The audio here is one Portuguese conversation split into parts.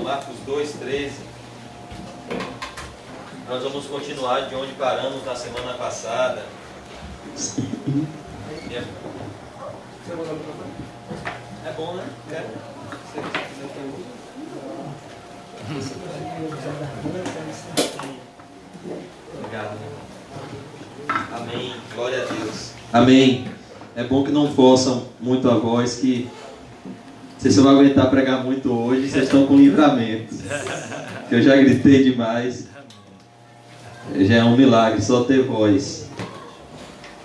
Marcos 2:13. Nós vamos continuar de onde paramos na semana passada. É bom, né? Quero. Obrigado. Amém. Glória a Deus. Amém. É bom que não forçam muito a voz, que vocês não vão aguentar pregar muito hoje, vocês estão com livramento. Que eu já gritei demais. Já é um milagre só ter voz.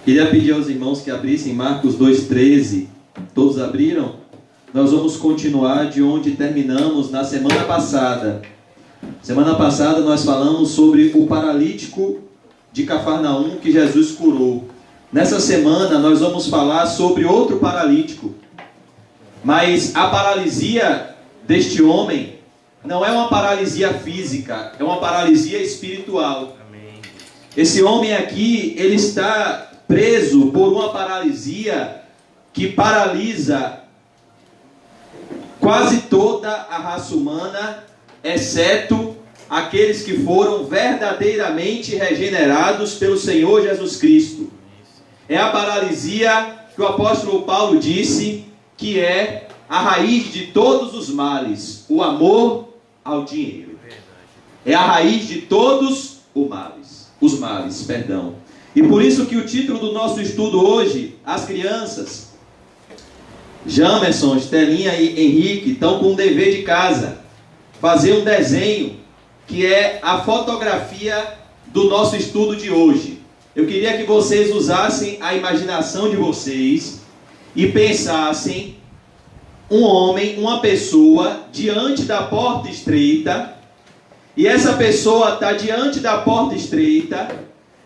Queria pedir aos irmãos que abrissem Marcos 2:13. Todos abriram? Nós vamos continuar de onde terminamos na semana passada. Semana passada nós falamos sobre o paralítico de Cafarnaum que Jesus curou. Nessa semana nós vamos falar sobre outro paralítico. Mas a paralisia deste homem não é uma paralisia física, é uma paralisia espiritual. Amém. Esse homem aqui, ele está preso por uma paralisia que paralisa quase toda a raça humana, exceto aqueles que foram verdadeiramente regenerados pelo Senhor Jesus Cristo. É a paralisia que o apóstolo Paulo disse que é a raiz de todos os males, o amor ao dinheiro. É a raiz de todos os males. E por isso que o título do nosso estudo hoje, as crianças, Jamerson, Estelinha e Henrique, estão com um dever de casa, fazer um desenho que é a fotografia do nosso estudo de hoje. Eu queria que vocês usassem a imaginação de vocês e pensassem um homem, uma pessoa diante da porta estreita, e essa pessoa está diante da porta estreita,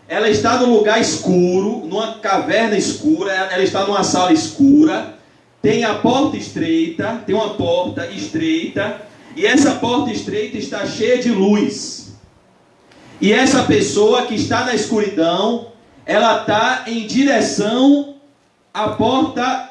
ela está num lugar escuro, numa caverna escura, ela está numa sala escura, tem a porta estreita, tem uma porta estreita, e essa porta estreita está cheia de luz. E essa pessoa que está na escuridão, ela está em direção à porta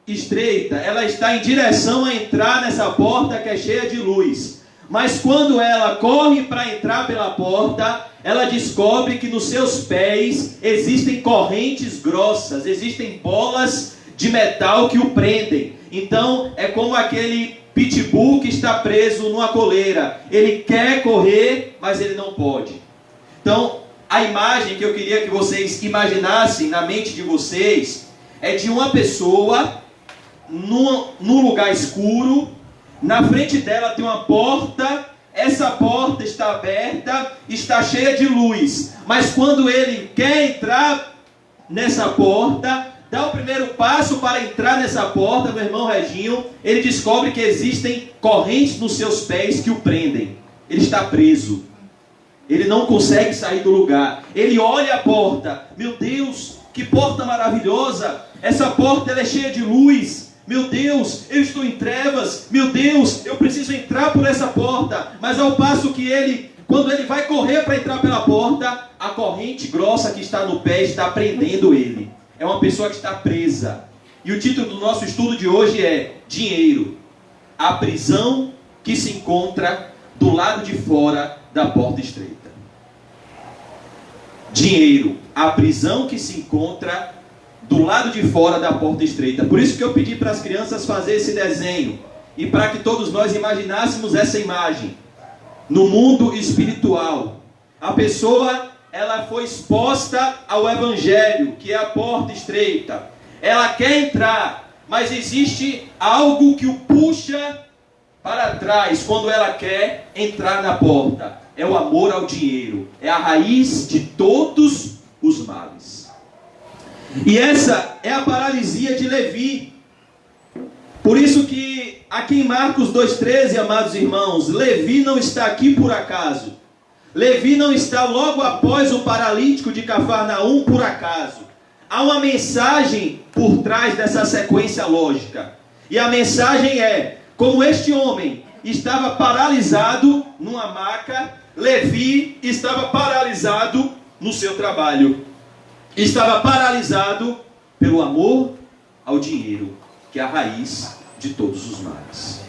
estreita. Ela está em direção a entrar nessa porta que é cheia de luz. Mas quando ela corre para entrar pela porta, ela descobre que nos seus pés existem correntes grossas, existem bolas de metal que o prendem. Então é como aquele pitbull que está preso numa coleira. Ele quer correr, mas ele não pode. Então, a imagem que eu queria que vocês imaginassem na mente de vocês é de uma pessoa num lugar escuro. Na frente dela tem uma porta. Essa porta está aberta, está cheia de luz. Mas quando ele quer entrar nessa porta, dá o primeiro passo para entrar nessa porta, meu irmão Reginho, ele descobre que existem correntes nos seus pés que o prendem. Ele está preso. Ele não consegue sair do lugar. Ele olha a porta. Meu Deus, que porta maravilhosa. Essa porta ela é cheia de luz. Meu Deus, eu estou em trevas. Meu Deus, eu preciso entrar por essa porta. Mas ao passo que quando ele vai correr para entrar pela porta, a corrente grossa que está no pé está prendendo ele. É uma pessoa que está presa. E o título do nosso estudo de hoje é Dinheiro, a prisão que se encontra do lado de fora da porta estreita. Dinheiro, a prisão que se encontra do lado de fora da porta estreita. Por isso que eu pedi para as crianças fazer esse desenho e para que todos nós imaginássemos essa imagem. No mundo espiritual, a pessoa ela foi exposta ao Evangelho, que é a porta estreita. Ela quer entrar, mas existe algo que o puxa para trás quando ela quer entrar na porta. É o amor ao dinheiro. É a raiz de todos os males. E essa é a paralisia de Levi. Por isso que aqui em Marcos 2:13, amados irmãos, Levi não está aqui por acaso. Levi não está logo após o paralítico de Cafarnaum por acaso. Há uma mensagem por trás dessa sequência lógica. E a mensagem é: como este homem estava paralisado numa maca, Levi estava paralisado no seu trabalho. Estava paralisado pelo amor ao dinheiro, que é a raiz de todos os males.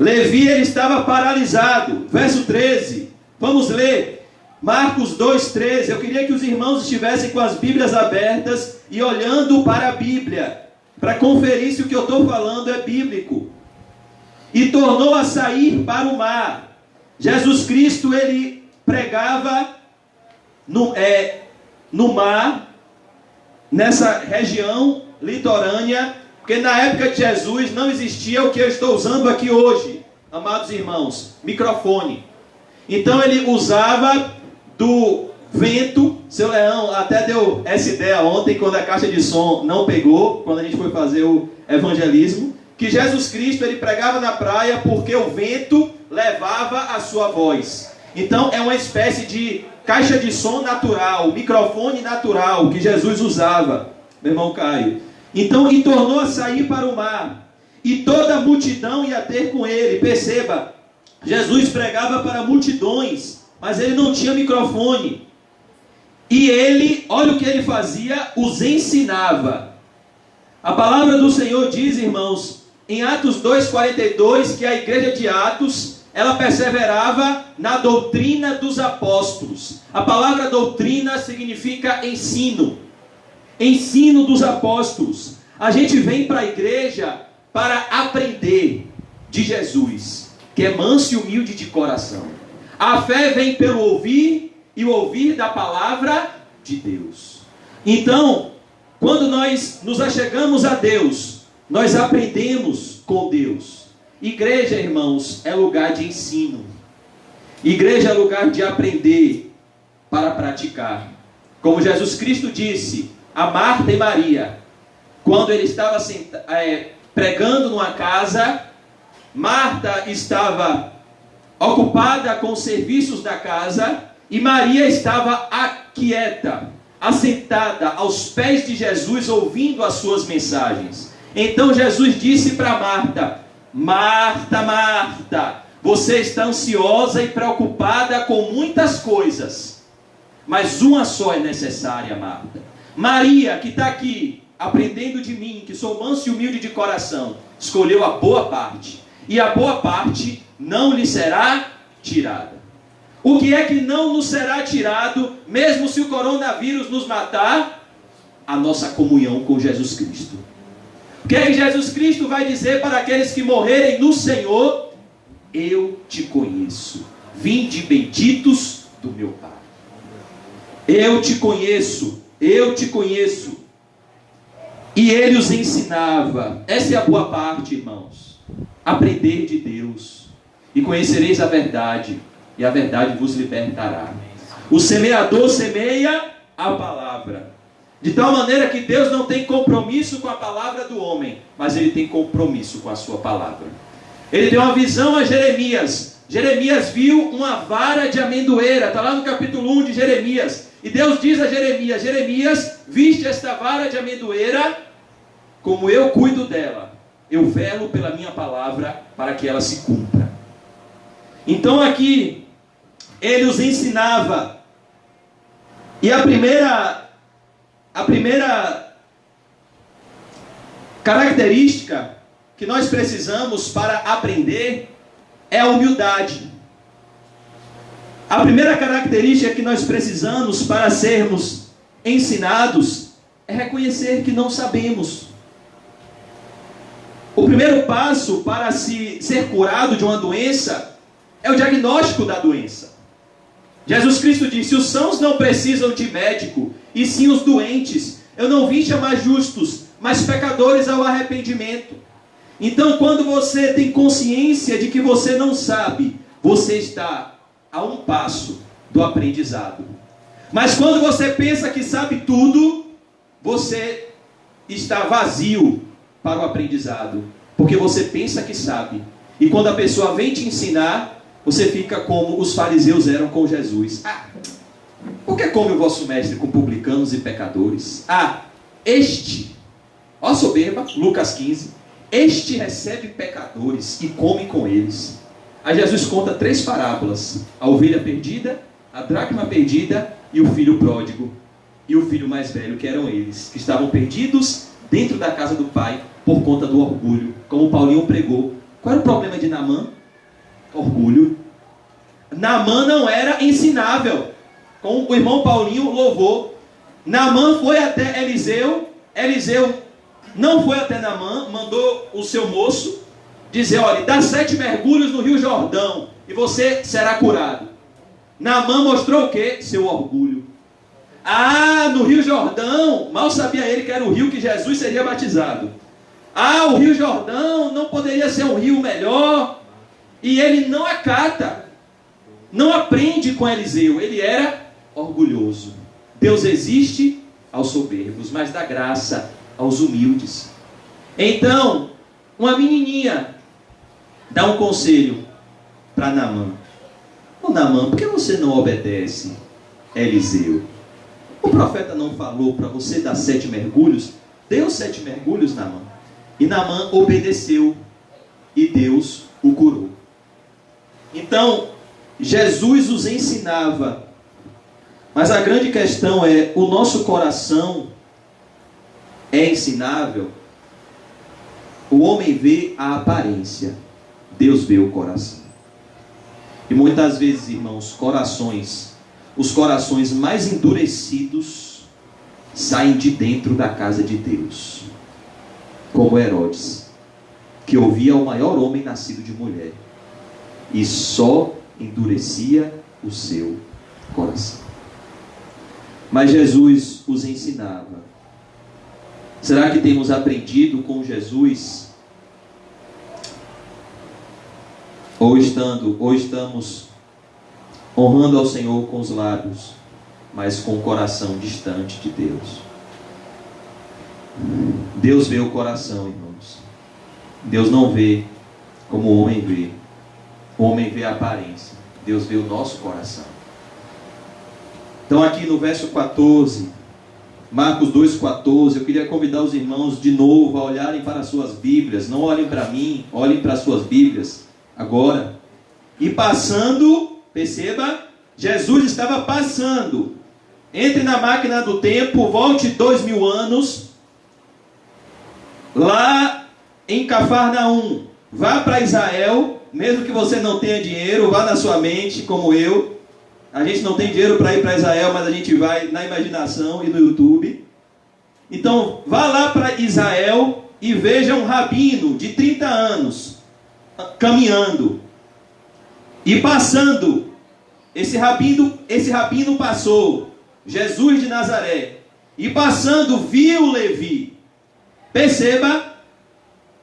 Levi, ele estava paralisado. Verso 13. Vamos ler. Marcos 2,13. Eu queria que os irmãos estivessem com as Bíblias abertas e olhando para a Bíblia, para conferir se o que eu estou falando é bíblico. E tornou a sair para o mar. Jesus Cristo, ele pregava no mar, nessa região litorânea, porque na época de Jesus não existia o que eu estou usando aqui hoje, amados irmãos, microfone. Então ele usava do vento. Seu Leão até deu essa ideia ontem, quando a caixa de som não pegou, quando a gente foi fazer o evangelismo, que Jesus Cristo, ele pregava na praia porque o vento levava a sua voz. Então é uma espécie de caixa de som natural, microfone natural que Jesus usava, meu irmão Caio. Então, e tornou a sair para o mar, e toda a multidão ia ter com ele. Perceba, Jesus pregava para multidões, mas ele não tinha microfone. E ele, olha o que ele fazia, os ensinava. A palavra do Senhor diz, irmãos, em Atos 2,42, que a igreja de Atos, ela perseverava na doutrina dos apóstolos. A palavra doutrina significa ensino. Ensino dos apóstolos. A gente vem para a igreja para aprender de Jesus, que é manso e humilde de coração. A fé vem pelo ouvir, e o ouvir da palavra de Deus. Então, quando nós nos achegamos a Deus, nós aprendemos com Deus. Igreja, irmãos, é lugar de ensino. Igreja é lugar de aprender para praticar. Como Jesus Cristo disse a Marta e Maria, quando ele estava pregando numa casa, Marta estava ocupada com os serviços da casa, e Maria estava quieta, assentada aos pés de Jesus, ouvindo as suas mensagens. Então Jesus disse para Marta: Marta, Marta, você está ansiosa e preocupada com muitas coisas, mas uma só é necessária, Marta. Maria, que está aqui, aprendendo de mim, que sou manso e humilde de coração, escolheu a boa parte, e a boa parte não lhe será tirada. O que é que não nos será tirado, mesmo se o coronavírus nos matar? A nossa comunhão com Jesus Cristo. O que é que Jesus Cristo vai dizer para aqueles que morrerem no Senhor? Eu te conheço, vinde benditos do meu Pai. Eu te conheço, eu te conheço. E ele os ensinava. Essa é a boa parte, irmãos. Aprender de Deus. E conhecereis a verdade, e a verdade vos libertará. O semeador semeia a palavra. De tal maneira que Deus não tem compromisso com a palavra do homem, mas ele tem compromisso com a sua palavra. Ele deu uma visão a Jeremias. Jeremias viu uma vara de amendoeira. Está lá no capítulo 1 de Jeremias. E Deus diz a Jeremias: Jeremias, viste esta vara de amendoeira? Como eu cuido dela, eu velo pela minha palavra para que ela se cumpra. Então aqui, ele os ensinava. E a primeira característica que nós precisamos para aprender é a humildade. A primeira característica que nós precisamos para sermos ensinados é reconhecer que não sabemos. O primeiro passo para ser curado de uma doença é o diagnóstico da doença. Jesus Cristo disse: os sãos não precisam de médico, e sim os doentes. Eu não vim chamar justos, mas pecadores ao arrependimento. Então, quando você tem consciência de que você não sabe, você está a um passo do aprendizado. Mas quando você pensa que sabe tudo, você está vazio para o aprendizado, porque você pensa que sabe. E quando a pessoa vem te ensinar, você fica como os fariseus eram com Jesus. Por que come o vosso mestre com publicanos e pecadores? Ó a soberba, Lucas 15, este recebe pecadores e come com eles. Aí Jesus conta 3 parábolas: a ovelha perdida, a dracma perdida e o filho pródigo. E o filho mais velho, que eram eles, que estavam perdidos dentro da casa do pai por conta do orgulho, como Paulinho pregou Qual era o problema de Naamã? Orgulho. Naamã não era ensinável. Como o irmão Paulinho louvou. Naamã foi até Eliseu. Eliseu não foi até Naamã, mandou o seu moço dizer: olha, dá 7 mergulhos no Rio Jordão e você será curado. Naamã mostrou o quê? Seu orgulho. Ah, no Rio Jordão, mal sabia ele que era o rio que Jesus seria batizado. Ah, o Rio Jordão não poderia ser um rio melhor. E ele não acata, não aprende com Eliseu. Ele era orgulhoso. Deus existe aos soberbos, mas dá graça aos humildes. Então, uma menininha dá um conselho para Naamã. Ô Naamã, por que você não obedece Eliseu? O profeta não falou para você dar 7 mergulhos? Deu 7 mergulhos, Naamã. E Naamã obedeceu e Deus o curou. Então, Jesus os ensinava. Mas a grande questão é, o nosso coração é ensinável? O homem vê a aparência, Deus vê o coração. E muitas vezes, irmãos, os corações mais endurecidos saem de dentro da casa de Deus. Como Herodes, que ouvia o maior homem nascido de mulher e só endurecia o seu coração. Mas Jesus os ensinava. Será que temos aprendido com Jesus? Ou estamos honrando ao Senhor com os lábios, mas com o coração distante de Deus? Deus vê o coração, irmãos. Deus não vê como o homem vê. O homem vê a aparência. Deus vê o nosso coração. Então aqui no verso 14, Marcos 2,14, eu queria convidar os irmãos de novo a olharem para as suas Bíblias. Não olhem para mim, olhem para as suas Bíblias agora. E passando, perceba, Jesus estava passando. Entre na máquina do tempo, volte 2000 anos, lá em Cafarnaum. Vá para Israel, mesmo que você não tenha dinheiro, vá na sua mente, como eu. A gente não tem dinheiro para ir para Israel, mas a gente vai na imaginação e no YouTube. Então, vá lá para Israel e veja um rabino de 30 anos caminhando e passando. Esse rabino passou, Jesus de Nazaré, e passando viu Levi. Perceba,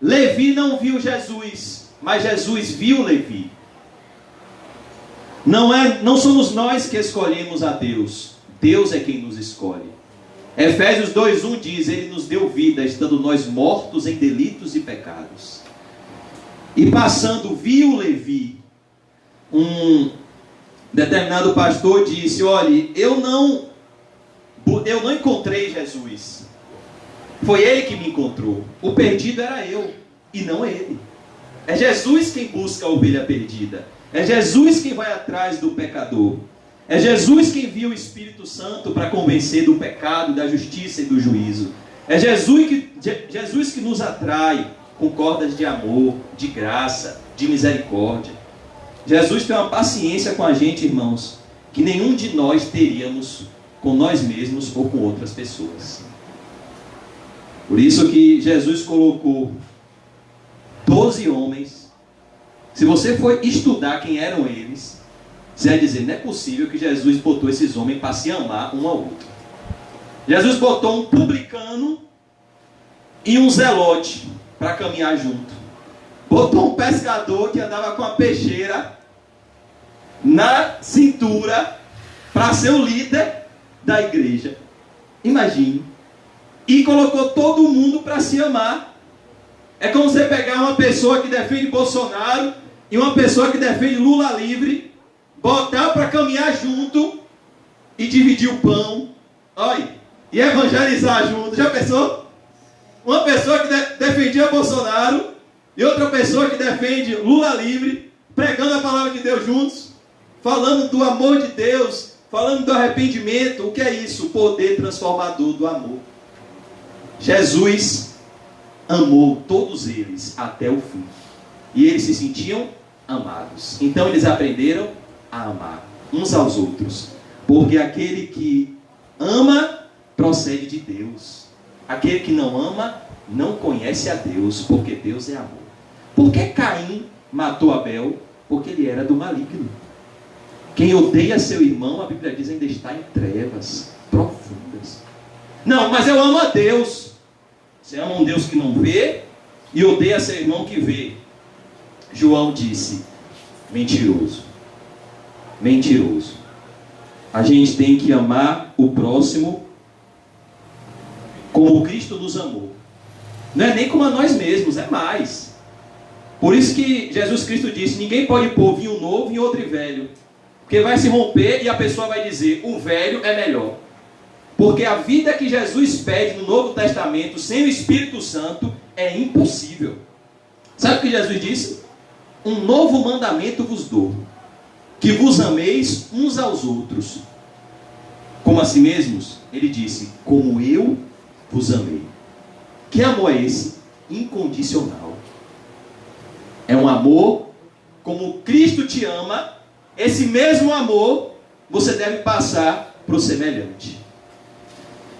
Levi não viu Jesus, mas Jesus viu Levi. Não somos nós que escolhemos a Deus. Deus é quem nos escolhe. Efésios 2:1 diz: Ele nos deu vida, estando nós mortos em delitos e pecados. E passando, viu Levi. Um determinado pastor disse: olhe, eu não encontrei Jesus. Foi ele que me encontrou. O perdido era eu, e não ele. É Jesus quem busca a ovelha perdida. É Jesus quem vai atrás do pecador. É Jesus quem envia o Espírito Santo para convencer do pecado, da justiça e do juízo. É Jesus que nos atrai com cordas de amor, de graça, de misericórdia. Jesus tem uma paciência com a gente, irmãos, que nenhum de nós teríamos com nós mesmos ou com outras pessoas. Por isso que Jesus colocou 12 homens. Se você for estudar quem eram eles, você vai dizer: não é possível que Jesus botou esses homens para se amar um ao outro. Jesus botou um publicano e um zelote para caminhar junto. Botou um pescador que andava com a peixeira na cintura para ser o líder da igreja. Imagine. E colocou todo mundo para se amar. É como você pegar uma pessoa que defende Bolsonaro e uma pessoa que defende Lula livre, botar para caminhar junto e dividir o pão, olha, e evangelizar junto. Já pensou? Uma pessoa que defendia Bolsonaro e outra pessoa que defende Lula livre, pregando a palavra de Deus juntos, falando do amor de Deus, falando do arrependimento. O que é isso? O poder transformador do amor. Jesus amou todos eles até o fim. E eles se sentiam amados. Então eles aprenderam a amar uns aos outros. Porque aquele que ama procede de Deus. Aquele que não ama não conhece a Deus, porque Deus é amor. Por que Caim matou Abel? Porque ele era do maligno. Quem odeia seu irmão, a Bíblia diz, ainda está em trevas profundas. Não, mas eu amo a Deus. Você ama um Deus que não vê e odeia seu irmão que vê. João disse: mentiroso. Mentiroso. A gente tem que amar o próximo como Cristo nos amou. Não é nem como a nós mesmos, é mais. Por isso que Jesus Cristo disse: ninguém pode pôr vinho novo em outro velho, porque vai se romper e a pessoa vai dizer: o velho é melhor. Porque a vida que Jesus pede no Novo Testamento sem o Espírito Santo é impossível. Sabe o que Jesus disse? Um novo mandamento vos dou, que vos ameis uns aos outros como a si mesmos. Ele disse: como eu vos amei. Que amor é esse? Incondicional. É um amor como Cristo te ama. Esse mesmo amor você deve passar para o semelhante.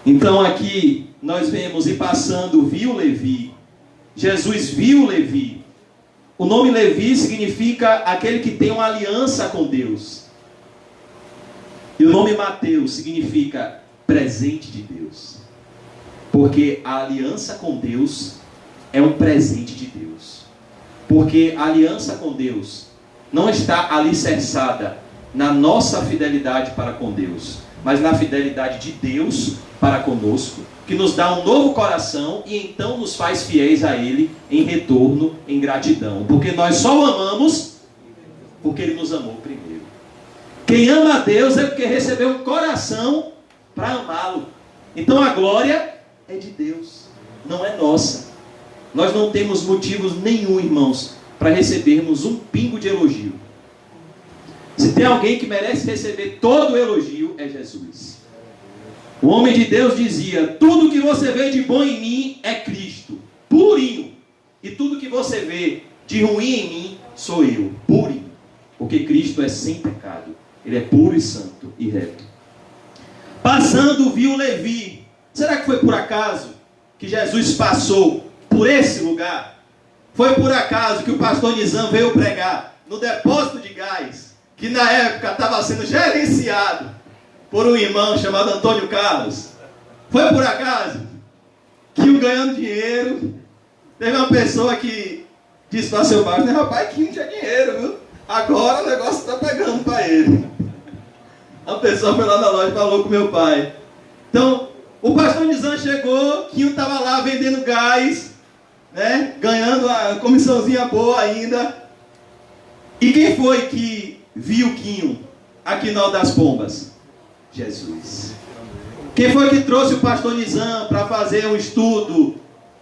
Então aqui nós vemos: e passando viu Levi. Jesus viu Levi. O nome Levi significa aquele que tem uma aliança com Deus. E o nome Mateus significa presente de Deus. Porque a aliança com Deus é um presente de Deus. Porque a aliança com Deus não está alicerçada na nossa fidelidade para com Deus, mas na fidelidade de Deus para conosco, que nos dá um novo coração e então nos faz fiéis a Ele em retorno, em gratidão. Porque nós só o amamos porque Ele nos amou primeiro. Quem ama a Deus é porque recebeu um coração para amá-lo. Então a glória é de Deus, não é nossa. Nós não temos motivos nenhum, irmãos, para recebermos um pingo de elogio. Se tem alguém que merece receber todo o elogio, é Jesus. O homem de Deus dizia: tudo que você vê de bom em mim é Cristo, purinho. E tudo que você vê de ruim em mim sou eu, purinho. Porque Cristo é sem pecado. Ele é puro e santo e reto. Passando viu Levi. Será que foi por acaso que Jesus passou por esse lugar? Foi por acaso que o pastor Nizam veio pregar no depósito de gás, que na época estava sendo gerenciado por um irmão chamado Antônio Carlos? Foi por acaso que o ganhando dinheiro, teve uma pessoa que disse para seu pai: rapaz, que não tinha dinheiro, viu? Agora o negócio está pegando para ele. A pessoa foi lá na loja e falou com meu pai. Então, o pastor Nizam chegou, Quinho estava lá vendendo gás, né? Ganhando a comissãozinha boa ainda. E quem foi que viu Quinho aqui no Alto das Pombas? Jesus. Quem foi que trouxe o pastor Nizam para fazer um estudo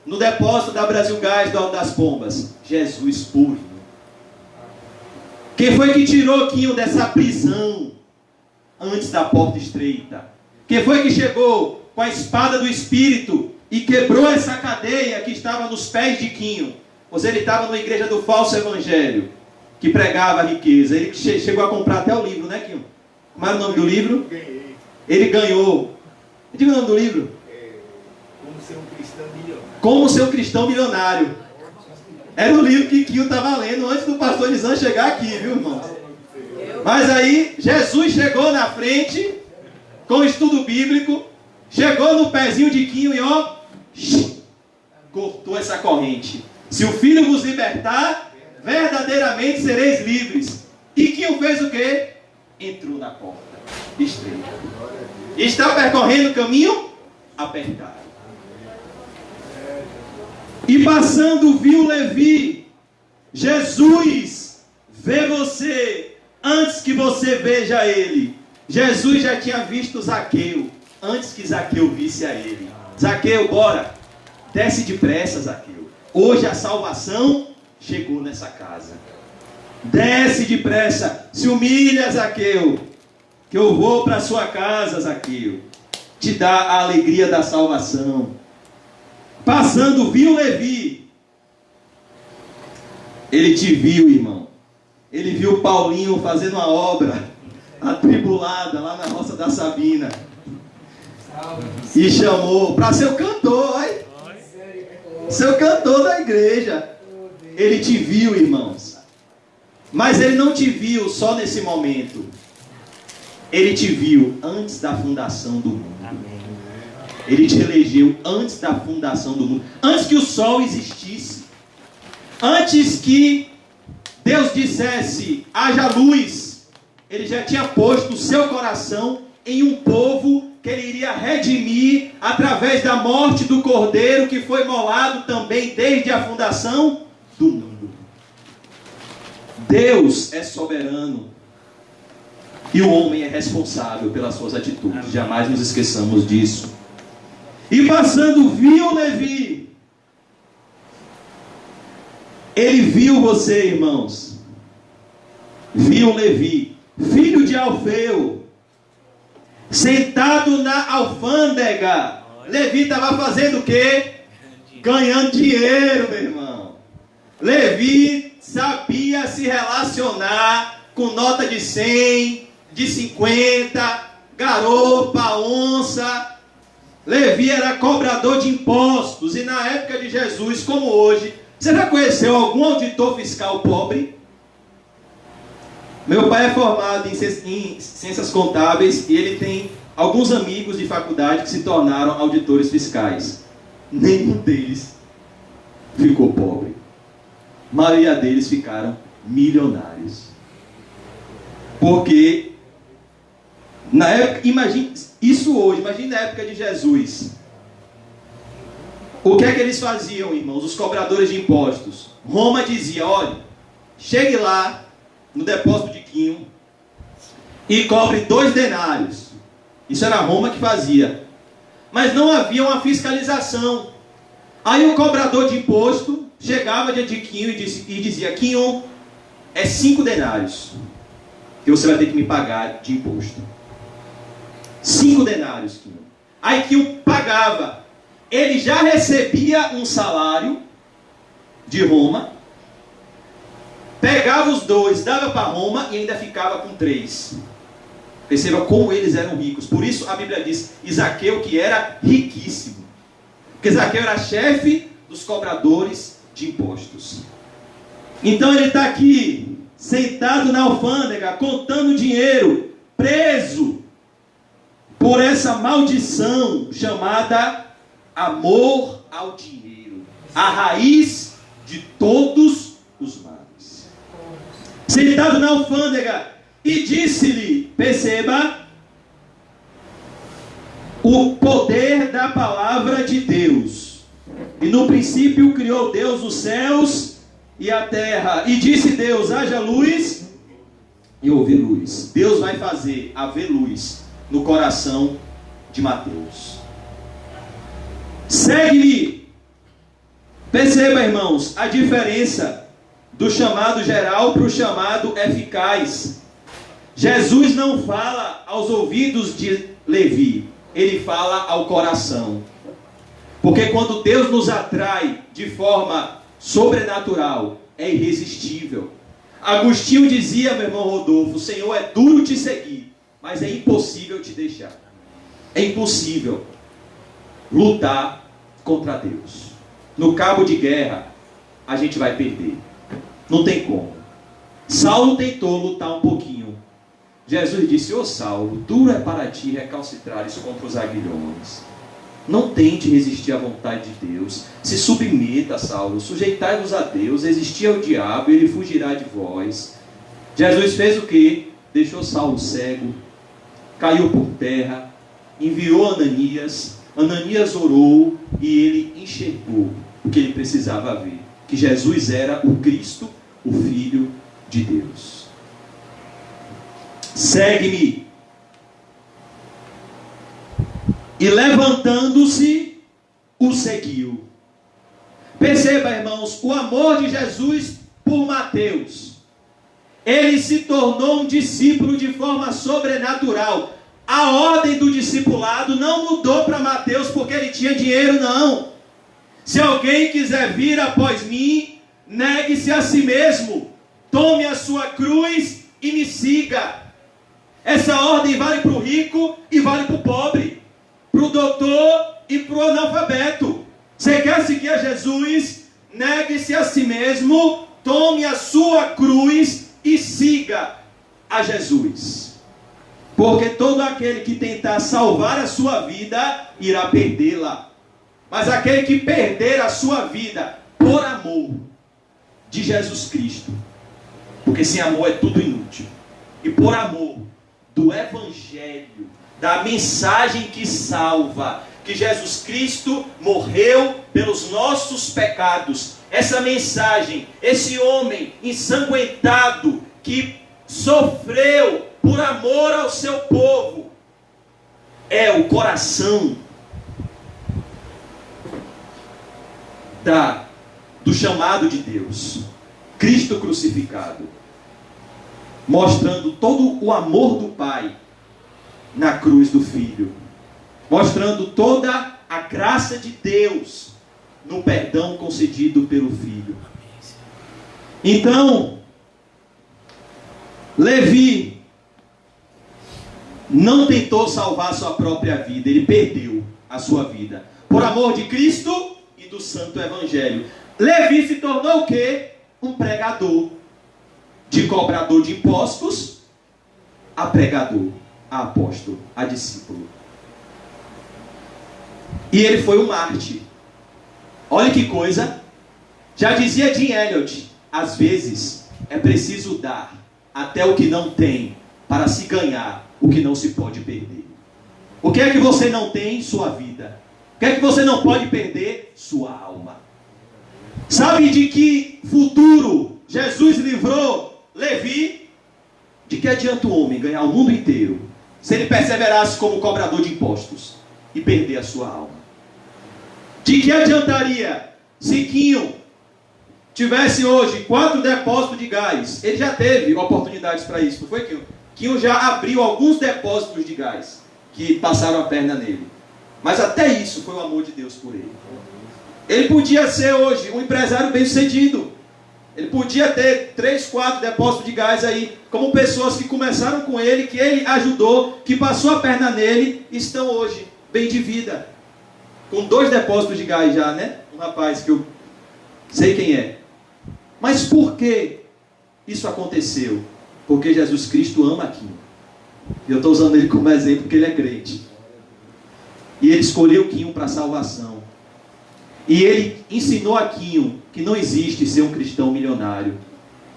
no depósito da Brasil Gás do Alto das Pombas? Jesus puro. Quem foi que tirou Quinho dessa prisão antes da porta estreita? Quem foi que chegou com a espada do Espírito e quebrou essa cadeia que estava nos pés de Quinho? Pois ele estava na igreja do falso evangelho, que pregava a riqueza. Ele chegou a comprar até o livro, né, Quinho? Como era o nome do livro? Ganhei. Ele ganhou. Diga o nome do livro. Como ser um cristão milionário. Como ser um cristão milionário. Era o livro que Quinho estava lendo antes do pastor Nizam chegar aqui, viu, irmão? Mas aí, Jesus chegou na frente, com o estudo bíblico, chegou no pezinho de Quinho e ó, cortou essa corrente. Se o Filho vos libertar, verdadeiramente sereis livres. E Quinho fez o quê? Entrou na porta estreita. Está percorrendo o caminho apertado. E passando viu Levi. Jesus vê você antes que você veja ele. Jesus já tinha visto Zaqueu antes que Zaqueu visse a ele. Zaqueu, bora, desce depressa, Zaqueu. Hoje a salvação chegou nessa casa. Desce depressa, se humilha, Zaqueu, que eu vou para a sua casa, Zaqueu, te dá a alegria da salvação. Passando viu Levi. Ele te viu, irmão. Ele viu Paulinho fazendo uma obra atribulada lá na roça da Sabina. E chamou para ser o cantor, olha. Ser o cantor da igreja. Ele te viu, irmãos. Mas ele não te viu só nesse momento. Ele te viu antes da fundação do mundo. Ele te elegeu antes da fundação do mundo. Antes que o sol existisse. Antes que Deus dissesse, haja luz. Ele já tinha posto o seu coração em um povo que ele iria redimir através da morte do Cordeiro, que foi imolado também desde a fundação do mundo. Deus é soberano e o homem é responsável pelas suas atitudes. Jamais nos esqueçamos disso. E passando, viu Levi. Ele viu você, irmãos. Viu Levi, filho de Alfeu, sentado na alfândega. Levi estava fazendo o quê? Ganhando dinheiro, meu irmão. Levi sabia se relacionar com nota de 100, de 50, garopa, onça. Levi era cobrador de impostos. E na época de Jesus, como hoje, você já conheceu algum auditor fiscal pobre? Meu pai é formado em ciências contábeis e ele tem alguns amigos de faculdade que se tornaram auditores fiscais. Nenhum deles ficou pobre. A maioria deles ficaram milionários. Porque na época, imagine isso hoje, imagine na época de Jesus. O que é que eles faziam, irmãos? Os cobradores de impostos. Roma dizia, olha, chegue lá no depósito de Quinho e cobre 2 denários. Isso era Roma que fazia. Mas não havia uma fiscalização. Aí o cobrador de imposto chegava diante de Quinho e dizia, Quinho, é 5 denários que você vai ter que me pagar de imposto. 5 denários, Quinho. Aí Quinho pagava. Ele já recebia um salário de Roma, pegava os 2, dava para Roma e ainda ficava com 3. Perceba como eles eram ricos. Por isso a Bíblia diz, Zaqueu que era riquíssimo. Porque Zaqueu era chefe dos cobradores de impostos. Então ele está aqui, sentado na alfândega, contando dinheiro, preso por essa maldição chamada amor ao dinheiro, a raiz de todos os males. Sentado na alfândega, e disse-lhe, perceba, o poder da palavra de Deus. E no princípio criou Deus os céus e a terra. E disse Deus, haja luz, e houve luz. Deus vai fazer haver luz no coração de Mateus. Segue-me. Perceba, irmãos, a diferença do chamado geral para o chamado eficaz. Jesus não fala aos ouvidos de Levi, ele fala ao coração. Porque quando Deus nos atrai de forma sobrenatural, é irresistível. Agostinho dizia, meu irmão Rodolfo, o Senhor é duro te seguir, mas é impossível te deixar. É impossível lutar contra Deus. No cabo de guerra, a gente vai perder. Não tem como. Saulo tentou lutar um pouquinho. Jesus disse, ô Saulo, duro é para ti recalcitrares contra os aguilhões. Não tente resistir à vontade de Deus. Se submeta, Saulo. Sujeitai-vos a Deus. Resistir ao diabo e ele fugirá de vós. Jesus fez o quê? Deixou Saulo cego. Caiu por terra. Enviou Ananias. Ananias orou e ele enxergou o que ele precisava ver. Que Jesus era o Cristo, o Filho de Deus. Segue-me. E levantando-se, o seguiu. Perceba, irmãos, o amor de Jesus por Mateus. Ele se tornou um discípulo de forma sobrenatural. A ordem do discipulado não mudou para Mateus porque ele tinha dinheiro, não. Se alguém quiser vir após mim, negue-se a si mesmo, tome a sua cruz e me siga. Essa ordem vale para o rico e vale para o pobre, para o doutor e para o analfabeto. Você quer seguir a Jesus? Negue-se a si mesmo, tome a sua cruz e siga a Jesus. Porque todo aquele que tentar salvar a sua vida, irá perdê-la. Mas aquele que perder a sua vida por amor de Jesus Cristo, porque sem amor é tudo inútil, e por amor do Evangelho, da mensagem que salva, que Jesus Cristo morreu pelos nossos pecados, essa mensagem, esse homem ensanguentado que sofreu por amor ao seu povo, é o coração do chamado de Deus, Cristo crucificado, mostrando todo o amor do Pai na cruz do Filho, mostrando toda a graça de Deus no perdão concedido pelo Filho. Então, Levi não tentou salvar a sua própria vida, ele perdeu a sua vida por amor de Cristo e do Santo Evangelho. Levi se tornou o quê? Um pregador, de cobrador de impostos a pregador, a apóstolo, a discípulo. E ele foi um mártir. Olha que coisa. Já dizia Jim Elliot, às vezes é preciso dar até o que não tem para se ganhar o que não se pode perder. O que é que você não tem? Sua vida. O que é que você não pode perder? Sua alma. Sabe de que futuro Jesus livrou Levi? De que adianta o homem ganhar o mundo inteiro se ele perseverasse como cobrador de impostos e perder a sua alma? De que adiantaria se Quinho tivesse hoje 4 depósitos de gás? Ele já teve oportunidades para isso, não foi, Quinho? Quinho já abriu alguns depósitos de gás que passaram a perna nele. Mas até isso foi o amor de Deus por ele. Ele podia ser hoje um empresário bem-sucedido. Ele podia ter 3, 4 depósitos de gás aí, como pessoas que começaram com ele, que ele ajudou, que passou a perna nele, estão hoje bem de vida. Com 2 depósitos de gás já, né? Um rapaz que eu sei quem é. Mas por que isso aconteceu? Porque Jesus Cristo ama Quinho. Eu estou usando ele como exemplo porque ele é crente. E ele escolheu Quinho para a salvação. E ele ensinou a Quinho que não existe ser um cristão milionário.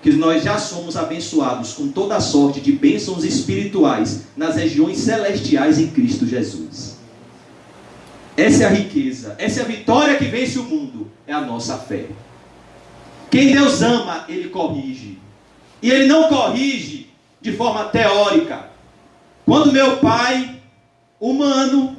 Que nós já somos abençoados com toda a sorte de bênçãos espirituais nas regiões celestiais em Cristo Jesus. Essa é a riqueza. Essa é a vitória que vence o mundo. É a nossa fé. Quem Deus ama, Ele corrige. E Ele não corrige de forma teórica. Quando meu pai, humano,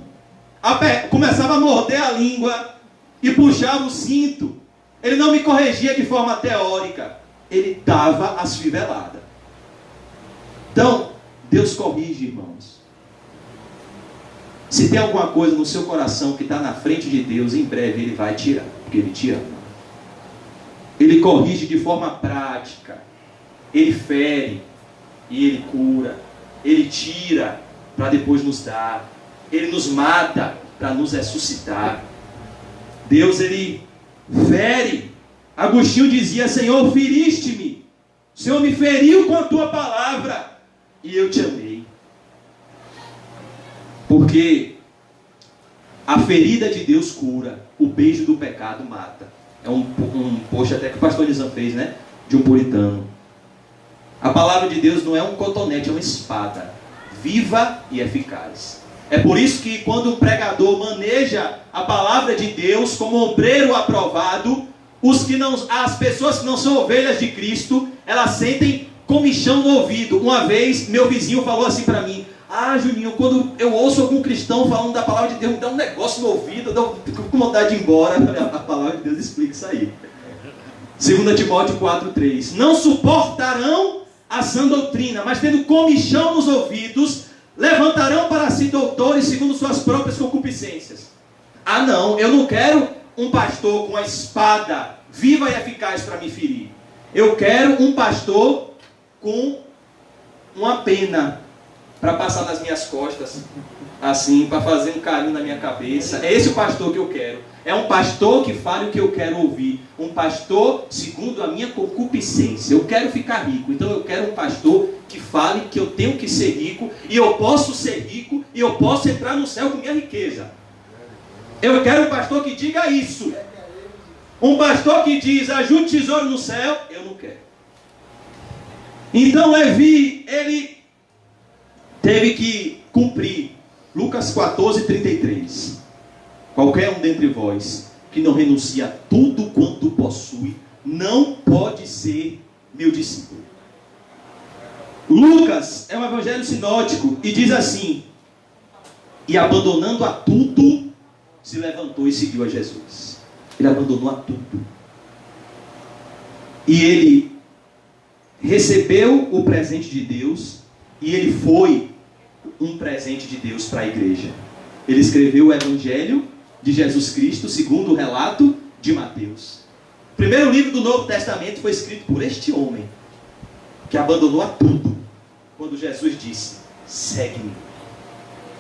começava a morder a língua e puxava o cinto, ele não me corrigia de forma teórica. Ele dava as fiveladas. Então, Deus corrige, irmãos. Se tem alguma coisa no seu coração que está na frente de Deus, em breve Ele vai tirar, porque Ele te ama. Ele corrige de forma prática. Ele fere e Ele cura. Ele tira para depois nos dar. Ele nos mata para nos ressuscitar. Deus, Ele fere. Agostinho dizia: Senhor, feriste-me. O Senhor me feriu com a tua palavra e eu te amei. Porque a ferida de Deus cura, o beijo do pecado mata. É um post até que o pastor Nizam fez, né? De um puritano. A palavra de Deus não é um cotonete, é uma espada, viva e eficaz. É por isso que quando o pregador maneja a palavra de Deus como obreiro aprovado, as pessoas que não são ovelhas de Cristo, elas sentem comichão no ouvido. Uma vez, meu vizinho falou assim para mim: ah, Juninho, quando eu ouço algum cristão falando da palavra de Deus, me dá um negócio no ouvido, eu fico com vontade de ir embora. A palavra de Deus explica isso aí. 2 Timóteo 4,3. Não suportarão a sã doutrina, mas tendo comichão nos ouvidos, levantarão para si doutores segundo suas próprias concupiscências. Ah não, eu não quero um pastor com a espada viva e eficaz para me ferir. Eu quero um pastor com uma pena para passar nas minhas costas, assim, para fazer um carinho na minha cabeça. É esse o pastor que eu quero. É um pastor que fale o que eu quero ouvir. Um pastor segundo a minha concupiscência. Eu quero ficar rico, então eu quero um pastor que fale que eu tenho que ser rico, e eu posso ser rico, e eu posso entrar no céu com minha riqueza. Eu quero um pastor que diga isso. Um pastor que diz, ajunte tesouro no céu, eu não quero. Então Levi, ele teve que cumprir Lucas 14:33. Qualquer um dentre vós que não renuncia a tudo quanto possui, não pode ser meu discípulo. Lucas é um evangelho sinótico e diz assim: e abandonando a tudo, se levantou e seguiu a Jesus. Ele abandonou a tudo. E ele recebeu o presente de Deus, e ele foi um presente de Deus para a igreja. Ele escreveu o Evangelho de Jesus Cristo, segundo o relato de Mateus. O primeiro livro do Novo Testamento foi escrito por este homem, que abandonou a tudo, quando Jesus disse: segue-me,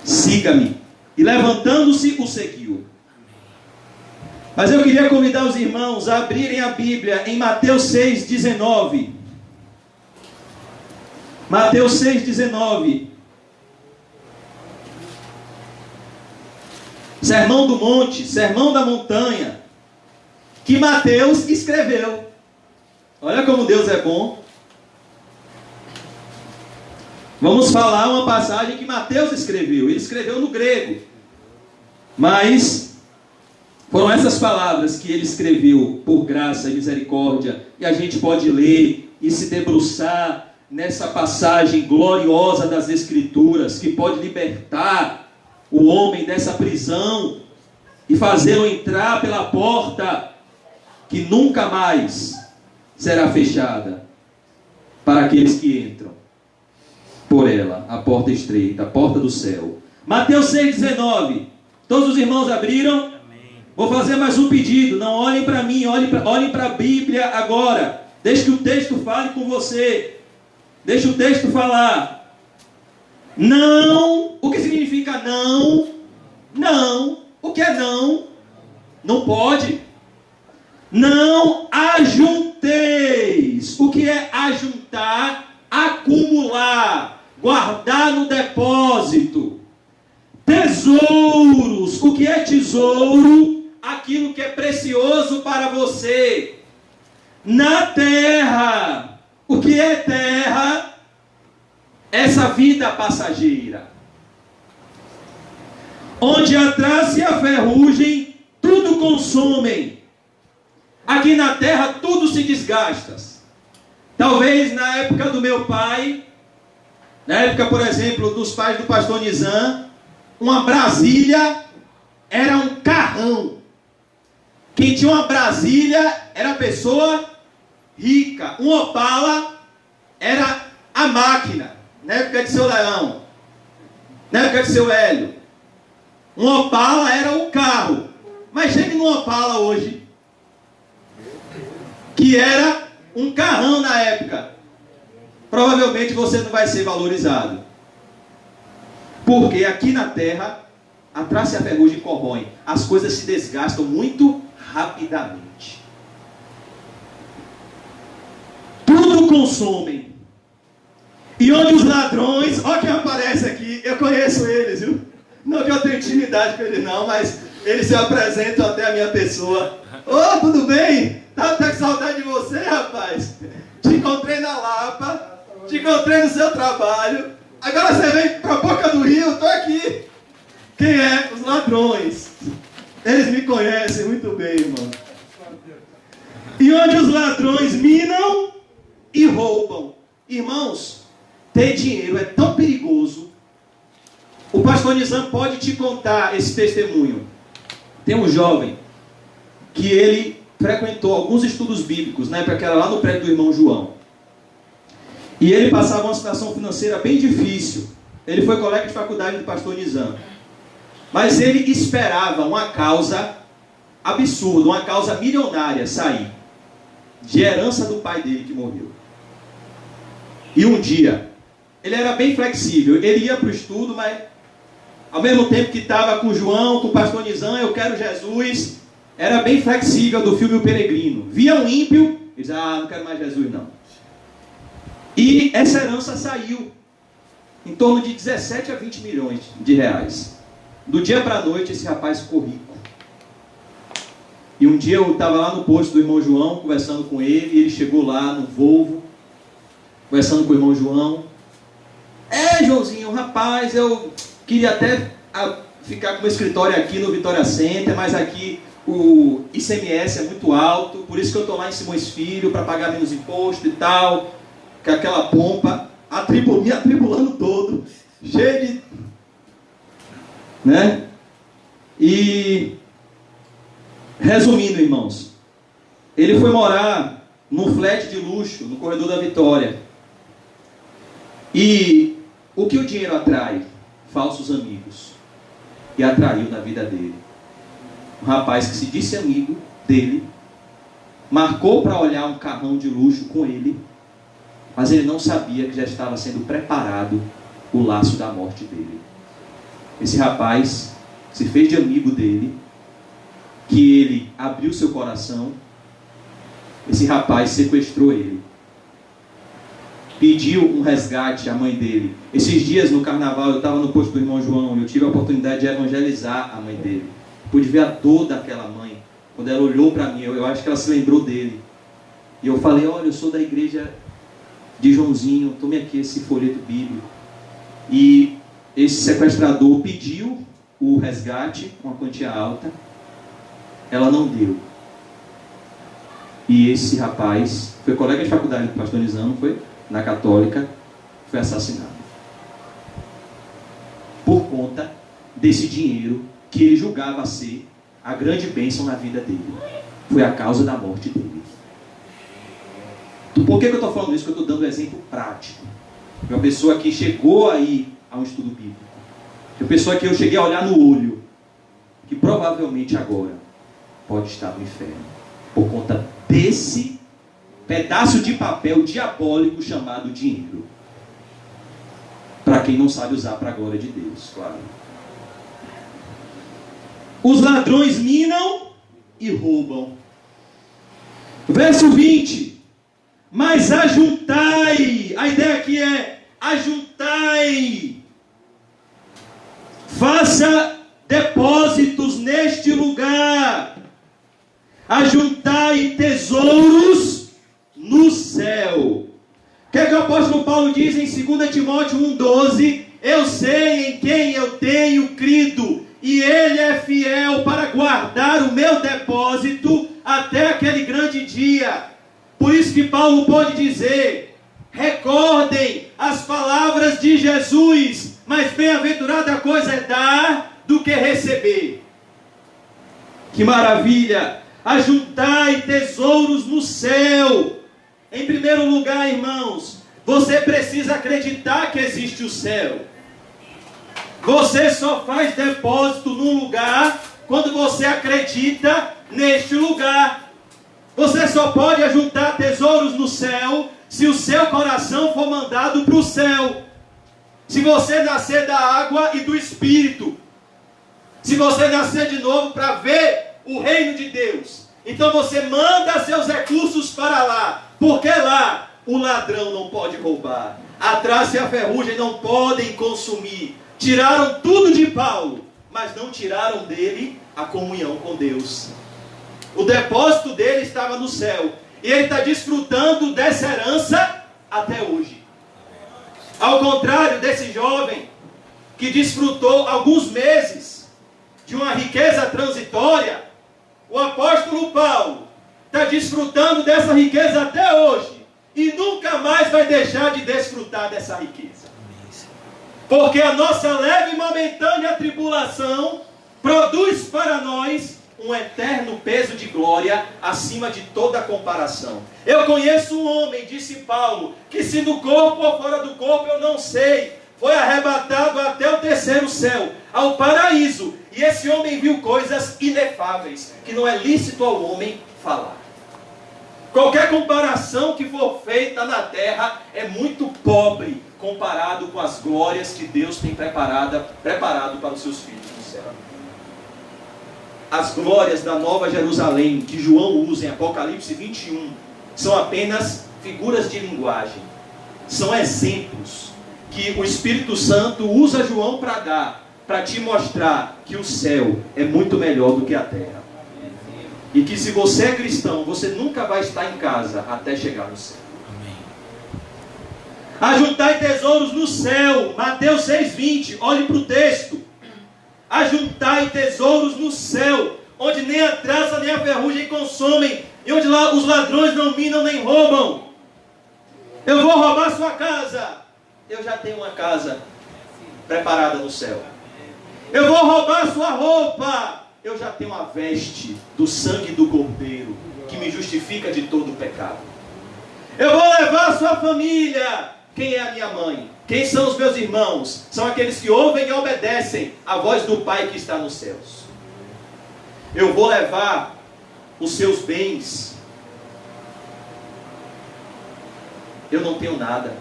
siga-me. E levantando-se, o seguiu. Mas eu queria convidar os irmãos a abrirem a Bíblia em Mateus 6:19. Mateus 6:19. Sermão do Monte, Sermão da Montanha, que Mateus escreveu. Olha como Deus é bom. Vamos falar uma passagem que Mateus escreveu. Ele escreveu no grego, mas foram essas palavras que ele escreveu por graça e misericórdia, e a gente pode ler e se debruçar nessa passagem gloriosa das Escrituras, que pode libertar o homem dessa prisão e fazê-lo entrar pela porta que nunca mais será fechada para aqueles que entram por ela, a porta estreita, a porta do céu. Mateus 6:19. Todos os irmãos abriram? Amém. Vou fazer mais um pedido. Não olhem para mim, olhem para a Bíblia agora. Deixe que o texto fale com você. Deixe o texto falar. Não. O que significa não? Não. O que é não? Não pode. Não ajunteis. O que é ajuntar? Acumular. Guardar no depósito. Tesouros. O que é tesouro? Aquilo que é precioso para você. Na terra. O que é terra? Essa vida passageira. Onde a traça e a ferrugem tudo consomem. Aqui na terra tudo se desgasta. Talvez na época do meu pai, na época, por exemplo, dos pais do pastor Nizam, uma Brasília era um carrão. Quem tinha uma Brasília era pessoa rica. Um Opala era a máquina. Na época de seu Leão, na época de seu Hélio, um Opala era o carro. Mas chegue no Opala hoje, que era um carrão na época, provavelmente você não vai ser valorizado. Porque aqui na terra, a traça e a ferrugem corroem. As coisas se desgastam muito rapidamente. Tudo consomem. E onde os ladrões, olha quem aparece aqui, eu conheço eles, viu? Não que eu tenha intimidade com eles não, mas eles se apresentam até a minha pessoa. Ô, tudo bem? Tava até com saudade de você, rapaz. Te encontrei na Lapa, te encontrei no seu trabalho. Agora você vem pra boca do rio, eu tô aqui. Quem é? Os ladrões. Eles me conhecem muito bem, irmão. E onde os ladrões minam e roubam. Irmãos, ter dinheiro é tão perigoso. O pastor Nizam pode te contar esse testemunho. Tem um jovem que ele frequentou alguns estudos bíblicos, na época que era lá no prédio do irmão João. E ele passava uma situação financeira bem difícil. Ele foi colega de faculdade do pastor Nizam. Mas ele esperava uma causa absurda, uma causa milionária sair. de herança do pai dele que morreu. E um dia, ele era bem flexível, ele ia para o estudo, mas ao mesmo tempo que estava com o João, com o pastor Nizam, eu quero Jesus, era bem flexível do filme O Peregrino. Via um ímpio, ele dizia, não quero mais Jesus não. E essa herança saiu em torno de 17 a 20 milhões de reais. Do dia para a noite, esse rapaz ficou rico. E um dia eu estava lá no posto do irmão João, conversando com ele, e ele chegou lá no Volvo, conversando com o irmão João. Joãozinho, rapaz, eu queria até ficar com o escritório aqui no Vitória Center, mas aqui o ICMS é muito alto, por isso que eu estou lá em Simões Filho, para pagar menos imposto e tal, com aquela pompa, me atribulando todo, cheio de... né? E, resumindo, irmãos, ele foi morar num flat de luxo, no corredor da Vitória. E o que o dinheiro atrai? Falsos amigos. E atraiu na vida dele. Um rapaz que se disse amigo dele, marcou para olhar um carrão de luxo com ele, mas ele não sabia que já estava sendo preparado o laço da morte dele. Esse rapaz se fez de amigo dele, que ele abriu seu coração, esse rapaz sequestrou ele, pediu um resgate à mãe dele. Esses dias no carnaval eu estava no posto do irmão João, eu tive a oportunidade de evangelizar a mãe dele. Pude ver a dor daquela mãe, quando ela olhou para mim, eu acho que ela se lembrou dele. E eu falei, olha, eu sou da igreja de Joãozinho, tome aqui esse folheto bíblico. E esse sequestrador pediu o resgate, uma quantia alta, ela não deu. E esse rapaz, foi colega de faculdade do pastor Nizam, não foi? Na Católica, foi assassinado. Por conta desse dinheiro que ele julgava ser a grande bênção na vida dele. Foi a causa da morte dele. Por que eu estou falando isso? Porque eu estou dando um exemplo prático. De uma pessoa que chegou aí a um estudo bíblico. De uma pessoa que eu cheguei a olhar no olho. Que provavelmente agora pode estar no inferno. Por conta desse pedaço de papel diabólico chamado dinheiro. Para quem não sabe usar para a glória de Deus, claro. Os ladrões minam e roubam. Verso 20. Mas ajuntai. A ideia aqui é ajuntai. Faça depósitos neste lugar. Ajuntai tesouros no céu. O que é que o apóstolo Paulo diz em 2 Timóteo 1,12? Eu sei em quem eu tenho crido, e ele é fiel para guardar o meu depósito até aquele grande dia. Por isso que Paulo pode dizer, recordem as palavras de Jesus, mas bem-aventurada coisa é dar do que receber. Que maravilha! Ajuntai tesouros no céu. Em primeiro lugar, irmãos, você precisa acreditar que existe o céu. Você só faz depósito num lugar quando você acredita neste lugar. Você só pode ajuntar tesouros no céu se o seu coração for mandado para o céu. Se você nascer da água e do Espírito. Se você nascer de novo para ver o reino de Deus. Então você manda seus recursos para lá. Porque lá o ladrão não pode roubar. A traça e a ferrugem não podem consumir. Tiraram tudo de Paulo, mas não tiraram dele a comunhão com Deus. O depósito dele estava no céu. E ele está desfrutando dessa herança até hoje. Ao contrário desse jovem que desfrutou alguns meses de uma riqueza transitória, o apóstolo Paulo está desfrutando dessa riqueza até hoje. E nunca mais vai deixar de desfrutar dessa riqueza. Porque a nossa leve e momentânea tribulação produz para nós um eterno peso de glória acima de toda comparação. Eu conheço um homem, disse Paulo, que se no corpo ou fora do corpo eu não sei, foi arrebatado até o terceiro céu, ao paraíso. E esse homem viu coisas inefáveis, que não é lícito ao homem falar. Qualquer comparação que for feita na terra é muito pobre comparado com as glórias que Deus tem preparado para os seus filhos no céu. As glórias da Nova Jerusalém que João usa em Apocalipse 21 são apenas figuras de linguagem. São exemplos que o Espírito Santo usa João para dar, para te mostrar que o céu é muito melhor do que a terra. E que se você é cristão, você nunca vai estar em casa até chegar no céu. Ajuntai tesouros no céu. Mateus 6,20. Olhe para o texto. Ajuntai tesouros no céu, onde nem a traça nem a ferrugem consomem, e onde lá os ladrões não minam nem roubam. Eu vou roubar sua casa. Eu já tenho uma casa preparada no céu. Eu vou roubar sua roupa. Eu já tenho a veste do sangue do Cordeiro, que me justifica de todo o pecado. Eu vou levar a sua família. Quem é a minha mãe? Quem são os meus irmãos? São aqueles que ouvem e obedecem a voz do Pai que está nos céus. Eu vou levar os seus bens. Eu não tenho nada,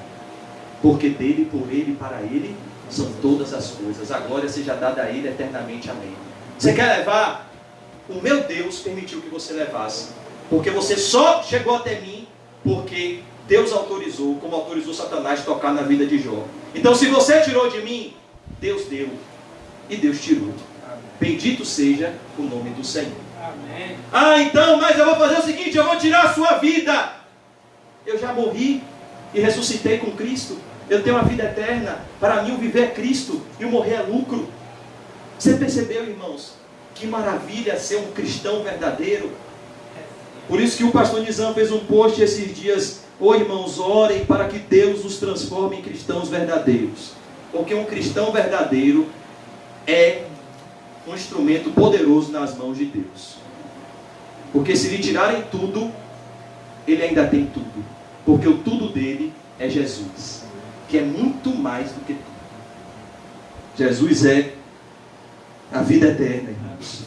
porque dele, por ele e para ele são todas as coisas. A glória seja dada a ele eternamente. Amém. Você quer levar? O meu Deus permitiu que você levasse, porque você só chegou até mim porque Deus autorizou, como autorizou Satanás tocar na vida de Jó. Então, se você tirou de mim, Deus deu e Deus tirou. Bendito seja o nome do Senhor. Amém. Ah, então, mas eu vou fazer o seguinte: eu vou tirar a sua vida. Eu já morri e ressuscitei com Cristo. Eu tenho a vida eterna. Para mim, o viver é Cristo e o morrer é lucro. Você percebeu, irmãos, que maravilha ser um cristão verdadeiro? Por isso que o pastor Nizam fez um post esses dias: ô irmãos, orem para que Deus os transforme em cristãos verdadeiros. Porque um cristão verdadeiro é um instrumento poderoso nas mãos de Deus. Porque se lhe tirarem tudo, ele ainda tem tudo. Porque o tudo dele é Jesus, que é muito mais do que tudo. Jesus é a vida eterna, irmãos.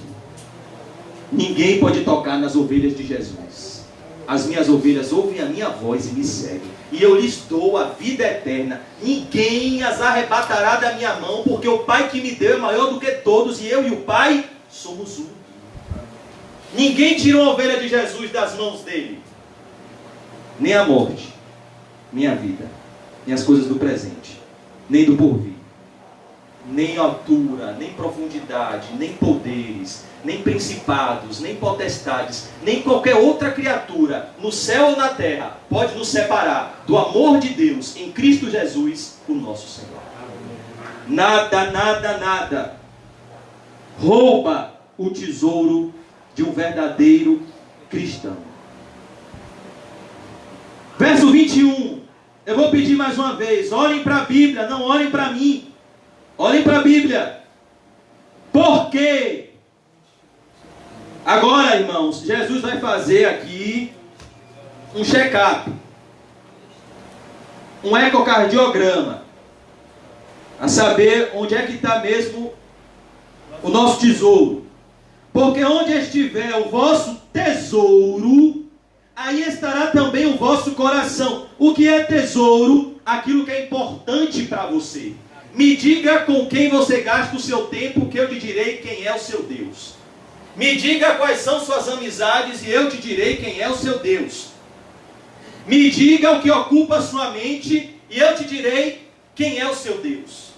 Ninguém pode tocar nas ovelhas de Jesus. As minhas ovelhas ouvem a minha voz e me seguem, e eu lhes dou a vida eterna. Ninguém as arrebatará da minha mão, porque o Pai que me deu é maior do que todos, e eu e o Pai somos um. Ninguém tira uma ovelha de Jesus das mãos dele. Nem a morte, nem a vida, nem as coisas do presente, nem do porvir, nem altura, nem profundidade, nem poderes, nem principados, nem potestades, nem qualquer outra criatura, no céu ou na terra, pode nos separar do amor de Deus em Cristo Jesus, o nosso Senhor. Nada, nada, nada rouba o tesouro de um verdadeiro cristão. Verso 21, eu vou pedir mais uma vez: olhem para a Bíblia, não olhem para mim. Olhem para a Bíblia. Por quê? Agora, irmãos, Jesus vai fazer aqui um check-up, um ecocardiograma, a saber onde é que está mesmo o nosso tesouro. Porque onde estiver o vosso tesouro, aí estará também o vosso coração. O que é tesouro? Aquilo que é importante para você. Me diga com quem você gasta o seu tempo, que eu te direi quem é o seu Deus. Me diga quais são suas amizades, e eu te direi quem é o seu Deus. Me diga o que ocupa a sua mente, e eu te direi quem é o seu Deus.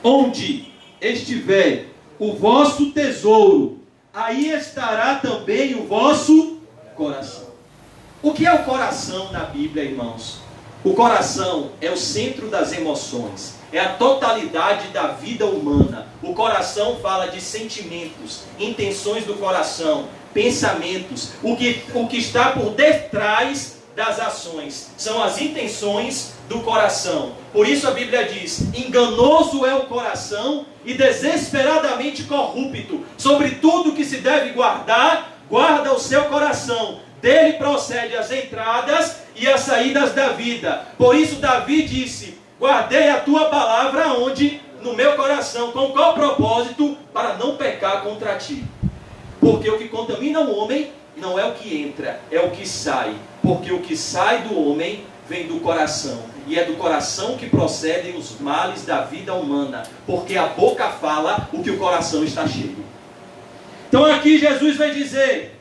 Onde estiver o vosso tesouro, aí estará também o vosso coração. O que é o coração na Bíblia, irmãos? O coração é o centro das emoções, é a totalidade da vida humana. O coração fala de sentimentos, intenções do coração, pensamentos, o que está por detrás das ações. São as intenções do coração. Por isso a Bíblia diz: enganoso é o coração e desesperadamente corrupto. Sobre tudo que se deve guardar, guarda o seu coração. Dele procede as entradas e as saídas da vida. Por isso Davi disse: guardei a tua palavra onde? No meu coração. Com qual propósito? Para não pecar contra ti. Porque o que contamina o homem não é o que entra, é o que sai. Porque o que sai do homem vem do coração. E é do coração que procedem os males da vida humana. Porque a boca fala o que o coração está cheio. Então aqui Jesus vai dizer: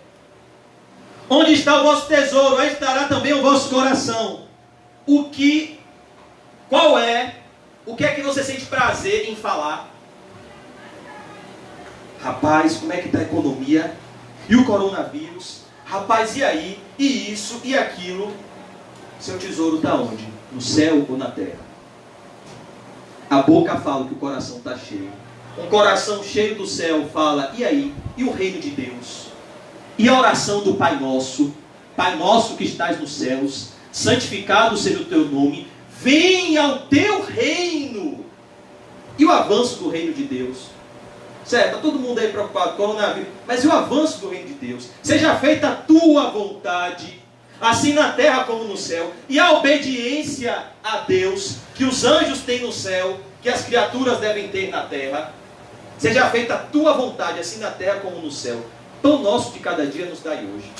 onde está o vosso tesouro, aí estará também o vosso coração. O que é que você sente prazer em falar? Rapaz, como é que está a economia? E o coronavírus? Rapaz, e aí? E isso, e aquilo? Seu tesouro está onde? No céu ou na terra? A boca fala que o coração está cheio. Um coração cheio do céu fala: e aí? E o reino de Deus? E a oração do Pai Nosso? Pai Nosso que estás nos céus, santificado seja o teu nome, venha o teu reino. E o avanço do reino de Deus? Certo, está todo mundo aí preocupado com o coronavírus, mas e o avanço do reino de Deus? Seja feita a tua vontade, assim na terra como no céu. E a obediência a Deus, que os anjos têm no céu, que as criaturas devem ter na terra. Seja feita a tua vontade, assim na terra como no céu. Pão nosso de cada dia nos dai hoje.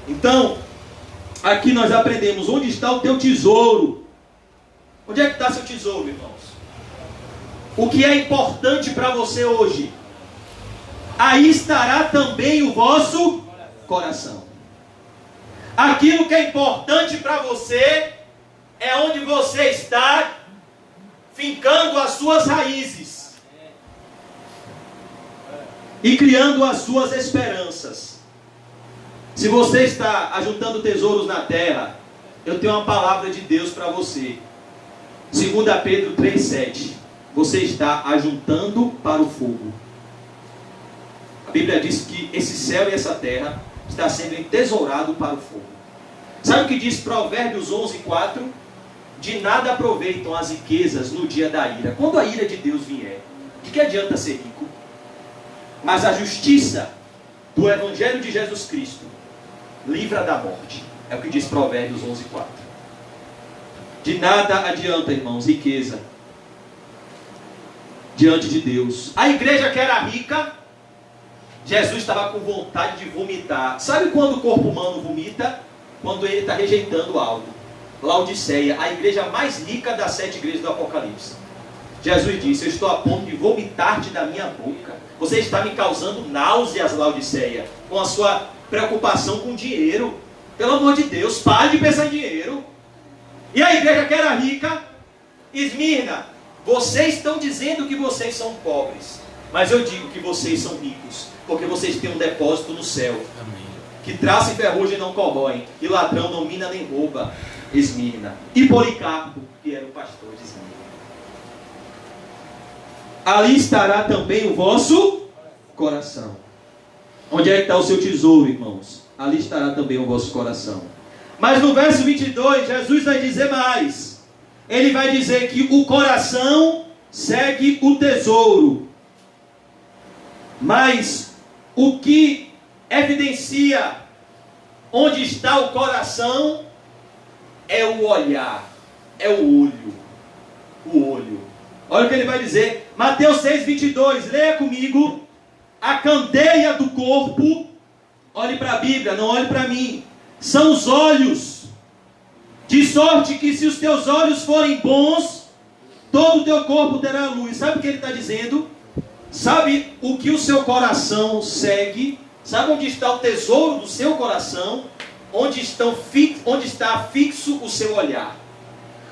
Então, aqui nós aprendemos onde está o teu tesouro. Onde é que está seu tesouro, irmãos? O que é importante para você hoje? Aí estará também o vosso coração. Aquilo que é importante para você é onde você está fincando as suas raízes e criando as suas esperanças. Se você está ajuntando tesouros na terra, eu tenho uma palavra de Deus para você. 2 Pedro 3,7. Você está ajuntando para o fogo. A Bíblia diz que esse céu e essa terra está sendo entesourado para o fogo. Sabe o que diz Provérbios 11,4? De nada aproveitam as riquezas no dia da ira. Quando a ira de Deus vier, de que adianta ser rico? Mas a justiça do Evangelho de Jesus Cristo livra da morte. É o que diz Provérbios 11,4. De nada adianta, irmãos, riqueza diante de Deus. A igreja que era rica, Jesus estava com vontade de vomitar. Sabe quando o corpo humano vomita? Quando ele está rejeitando algo. Laodiceia, a igreja mais rica das 7 igrejas do Apocalipse. Jesus disse: eu estou a ponto de vomitar-te da minha boca. Você está me causando náuseas, Laodiceia, com a sua preocupação com dinheiro. Pelo amor de Deus, pare de pensar em dinheiro. E a igreja que era rica, Esmirna, vocês estão dizendo que vocês são pobres, mas eu digo que vocês são ricos, porque vocês têm um depósito no céu. Amém. Que traça e ferrugem não corroem, e ladrão não mina nem rouba. Esmirna. E Policarpo, que era o pastor de Esmirna. Ali estará também o vosso coração. Onde é que está o seu tesouro, irmãos? Ali estará também o vosso coração. Mas no verso 22, Jesus vai dizer mais. Ele vai dizer que o coração segue o tesouro. Mas o que evidencia onde está o coração é o olhar, é o olho. O olho. Olha o que ele vai dizer. Mateus 6,22, leia comigo. A candeia do corpo, olhe para a Bíblia, não olhe para mim, são os olhos. De sorte que se os teus olhos forem bons, todo o teu corpo terá luz. Sabe o que ele está dizendo? Sabe o que o seu coração segue? Sabe onde está o tesouro do seu coração? Onde está fixo o seu olhar?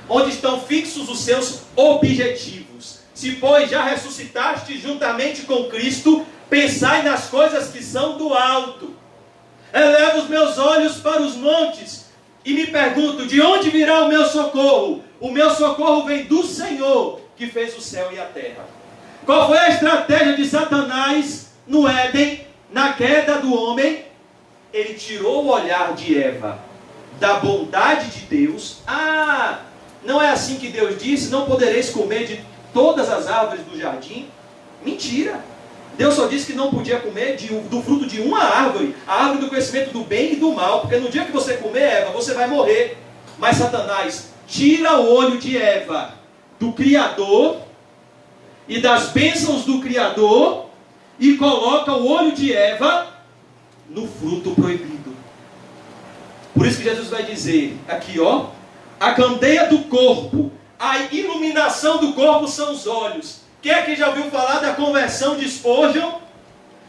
Onde estão fixos os seus objetivos? Se, pois, já ressuscitaste juntamente com Cristo, pensai nas coisas que são do alto. Elevo os meus olhos para os montes e me pergunto, de onde virá o meu socorro? O meu socorro vem do Senhor, que fez o céu e a terra. Qual foi a estratégia de Satanás no Éden, na queda do homem? Ele tirou o olhar de Eva da bondade de Deus. Ah, não é assim que Deus disse, não podereis comer de todas as árvores do jardim? Mentira! Deus só disse que não podia comer do fruto de uma árvore, a árvore do conhecimento do bem e do mal, porque no dia que você comer, Eva, você vai morrer. Mas Satanás tira o olho de Eva do Criador e das bênçãos do Criador e coloca o olho de Eva no fruto proibido. Por isso que Jesus vai dizer aqui, ó, a candeia do corpo, a iluminação do corpo são os olhos. Quem é que já ouviu falar da conversão de Spurgeon?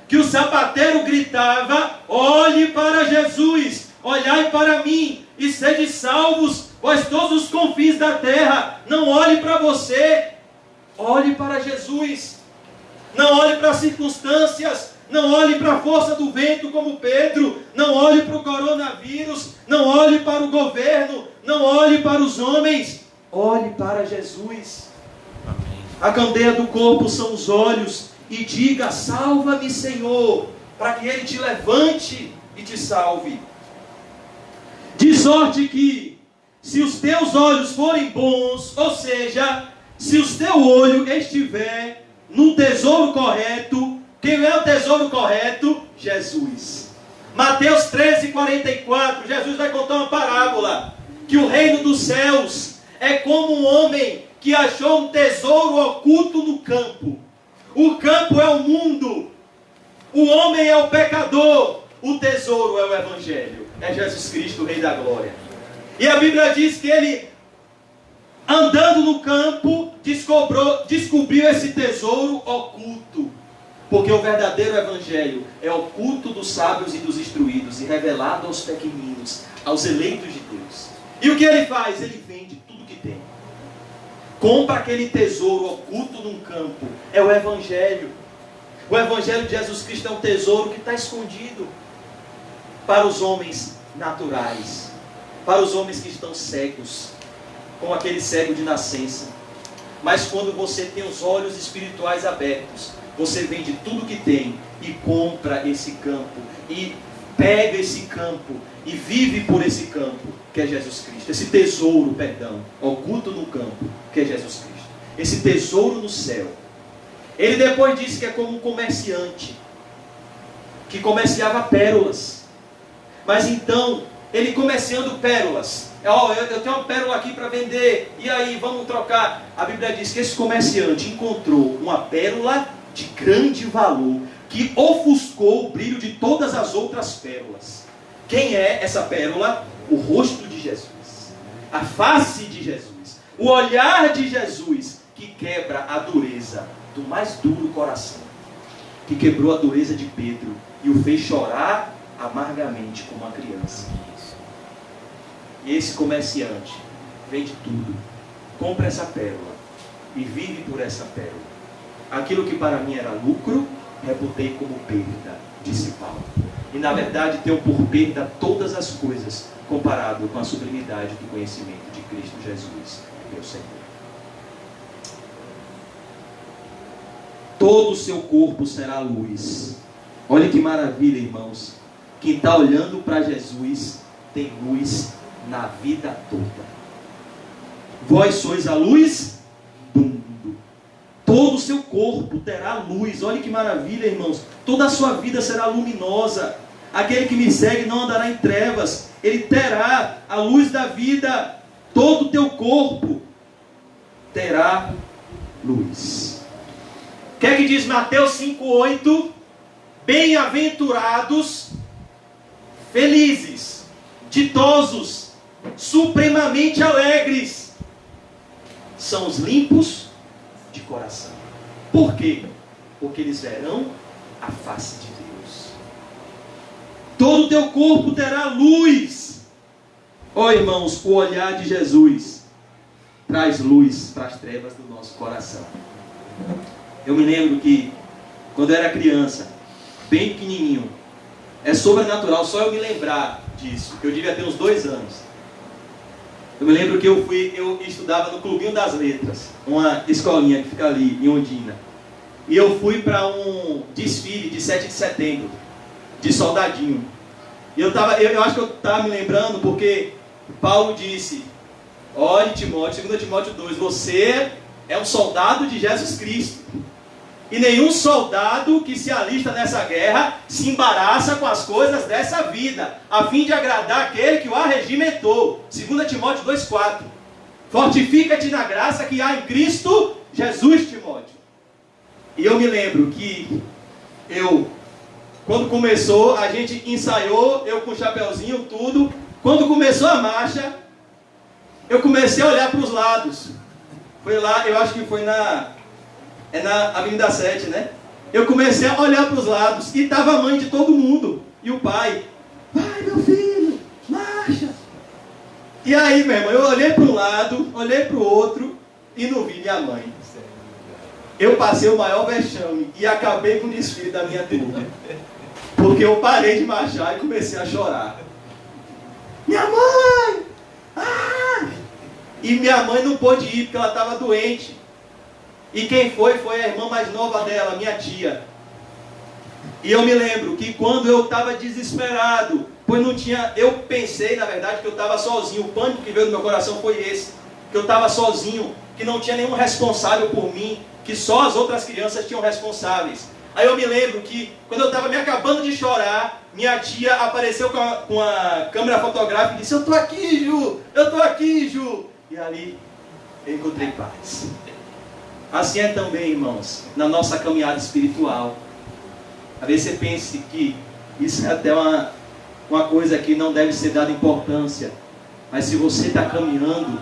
Que o sapateiro gritava: olhe para Jesus, olhai para mim e sede salvos, pois todos os confins da terra. Não olhe para você, olhe para Jesus. Não olhe para as circunstâncias, não olhe para a força do vento como Pedro, não olhe para o coronavírus, não olhe para o governo, não olhe para os homens, olhe para Jesus. A candeia do corpo são os olhos, e diga: salva-me, Senhor, para que Ele te levante e te salve. De sorte que, se os teus olhos forem bons, ou seja, se o teu olho estiver no tesouro correto, quem é o tesouro correto? Jesus. Mateus 13:44, Jesus vai contar uma parábola, que o reino dos céus é como um homem que achou um tesouro oculto no campo. O campo é o mundo, o homem é o pecador, o tesouro é o Evangelho, é Jesus Cristo, o Rei da Glória. E a Bíblia diz que ele, andando no campo, descobriu esse tesouro oculto. Porque o verdadeiro Evangelho é oculto dos sábios e dos instruídos e revelado aos pequeninos, aos eleitos de Deus. E o que ele faz? Ele vende tudo que tem. Compra aquele tesouro oculto num campo. É o Evangelho. O Evangelho de Jesus Cristo é um tesouro que está escondido para os homens naturais, para os homens que estão cegos, como aquele cego de nascença. Mas quando você tem os olhos espirituais abertos, você vende tudo que tem e compra esse campo, e pega esse campo e vive por esse campo, que é Jesus Cristo. Esse tesouro, oculto no campo, que é Jesus Cristo. Esse tesouro no céu. Ele depois disse que é como um comerciante que comerciava pérolas. Mas então, ele comerciando pérolas, eu tenho uma pérola aqui para vender, e aí, vamos trocar. A Bíblia diz que esse comerciante encontrou uma pérola de grande valor, que ofuscou o brilho de todas as outras pérolas. Quem é essa pérola? O rosto de Jesus, a face de Jesus, o olhar de Jesus, que quebra a dureza do mais duro coração, que quebrou a dureza de Pedro e o fez chorar amargamente como uma criança. E esse comerciante vende tudo, compra essa pérola e vive por essa pérola. Aquilo que para mim era lucro, reputei como perda, disse Paulo. E na verdade tenho por perda todas as coisas, comparado com a sublimidade do conhecimento de Cristo Jesus, meu Senhor. Todo o seu corpo será luz. Olha que maravilha, irmãos. Quem está olhando para Jesus tem luz na vida toda. Vós sois a luz do mundo. Todo o seu corpo terá luz. Olha que maravilha, irmãos. Toda a sua vida será luminosa. Aquele que me segue não andará em trevas. Ele terá a luz da vida. Todo o teu corpo terá luz. O que é que diz Mateus 5,8? Bem-aventurados, felizes, ditosos, supremamente alegres são os limpos de coração. Por quê? Porque eles verão a face de Deus. Todo o teu corpo terá luz. Ó irmãos, o olhar de Jesus traz luz para as trevas do nosso coração. Eu me lembro que quando eu era criança, bem pequenininho, é sobrenatural só eu me lembrar disso, que eu devia ter uns 2 anos. Eu me lembro que eu estudava no Clubinho das Letras, uma escolinha que fica ali em Ondina. E eu fui para um desfile de 7 de setembro, de soldadinho. E eu acho que eu estava me lembrando porque Paulo disse: olhe Timóteo, 2 Timóteo 2, você é um soldado de Jesus Cristo. E nenhum soldado que se alista nessa guerra se embaraça com as coisas dessa vida, a fim de agradar aquele que o arregimentou. 2 Timóteo 2,4. Fortifica-te na graça que há em Cristo Jesus, Timóteo. E eu me lembro que eu Quando começou, a gente ensaiou, eu com o chapeuzinho, tudo. Quando começou a marcha, eu comecei a olhar para os lados. Foi lá, eu acho que foi na Avenida 7, né? Eu comecei a olhar para os lados e estava a mãe de todo mundo. E o pai. Pai, meu filho, marcha. E aí, meu irmão, eu olhei para um lado, olhei para o outro e não vi minha mãe. Eu passei o maior vexame e acabei com o desfile da minha turma. Porque eu parei de marchar e comecei a chorar. Minha mãe! Ah! E minha mãe não pôde ir porque ela estava doente. E quem foi a irmã mais nova dela, minha tia. E eu me lembro que quando eu estava desesperado, pois não tinha... Eu pensei, na verdade, que eu estava sozinho. O pânico que veio no meu coração foi esse. Que eu estava sozinho, que não tinha nenhum responsável por mim, que só as outras crianças tinham responsáveis. Aí eu me lembro que, quando eu estava me acabando de chorar, minha tia apareceu com a câmera fotográfica e disse: eu estou aqui, Ju! Eu estou aqui, Ju! E ali eu encontrei paz. Assim é também, irmãos, na nossa caminhada espiritual. Às vezes você pense que isso é até uma coisa que não deve ser dada importância. Mas se você está caminhando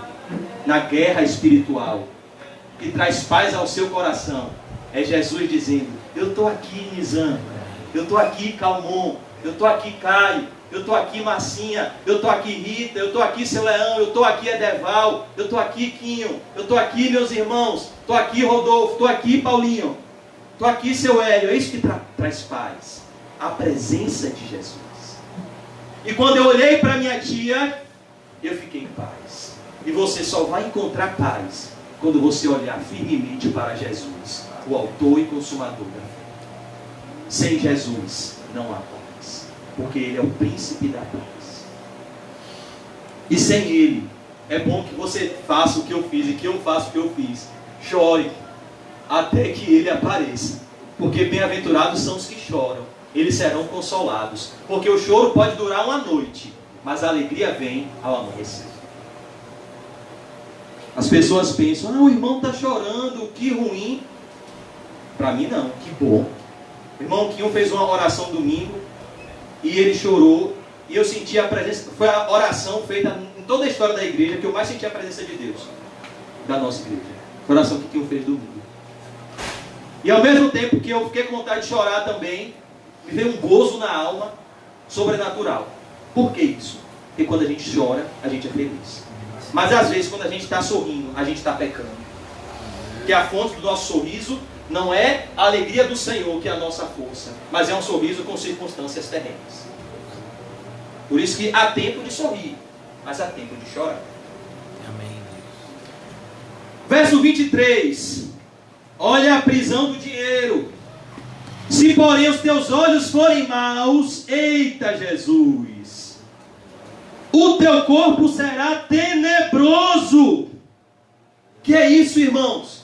na guerra espiritual, que traz paz ao seu coração, é Jesus dizendo: eu estou aqui, Nizam, eu estou aqui, Calmon, eu estou aqui, Caio, eu estou aqui, Marcinha, eu estou aqui, Rita, eu estou aqui, seu Leão, eu estou aqui, Edeval, eu estou aqui, Quinho, eu estou aqui, meus irmãos, estou aqui, Rodolfo, estou aqui, Paulinho, estou aqui, seu Hélio. É isso que traz paz, a presença de Jesus. E quando eu olhei para minha tia, eu fiquei em paz. E você só vai encontrar paz quando você olhar firmemente para Jesus, o autor e consumador da fé. Sem Jesus não há paz, porque Ele é o príncipe da paz. E sem Ele, é bom que você faça o que eu fiz e que eu faça o que eu fiz. Chore até que Ele apareça, porque bem-aventurados são os que choram, eles serão consolados. Porque o choro pode durar uma noite, mas a alegria vem ao amanhecer. As pessoas pensam: o irmão está chorando, que ruim. Para mim não, que bom. O irmão Quinho fez uma oração domingo e ele chorou, e eu senti a presença. Foi a oração feita em toda a história da igreja que eu mais senti a presença de Deus, da nossa igreja. Foi a oração que Quinho fez domingo. E ao mesmo tempo que eu fiquei com vontade de chorar também, me veio um gozo na alma sobrenatural. Por que isso? Porque quando a gente chora, a gente é feliz. Mas às vezes quando a gente está sorrindo, a gente está pecando. Porque a fonte do nosso sorriso não é a alegria do Senhor, que é a nossa força, mas é um sorriso com circunstâncias terrenas. Por isso que há tempo de sorrir, mas há tempo de chorar. Amém. Verso 23. Olha a prisão do dinheiro. Se porém os teus olhos forem maus, eita Jesus, o teu corpo será tenebroso. Que é isso, irmãos?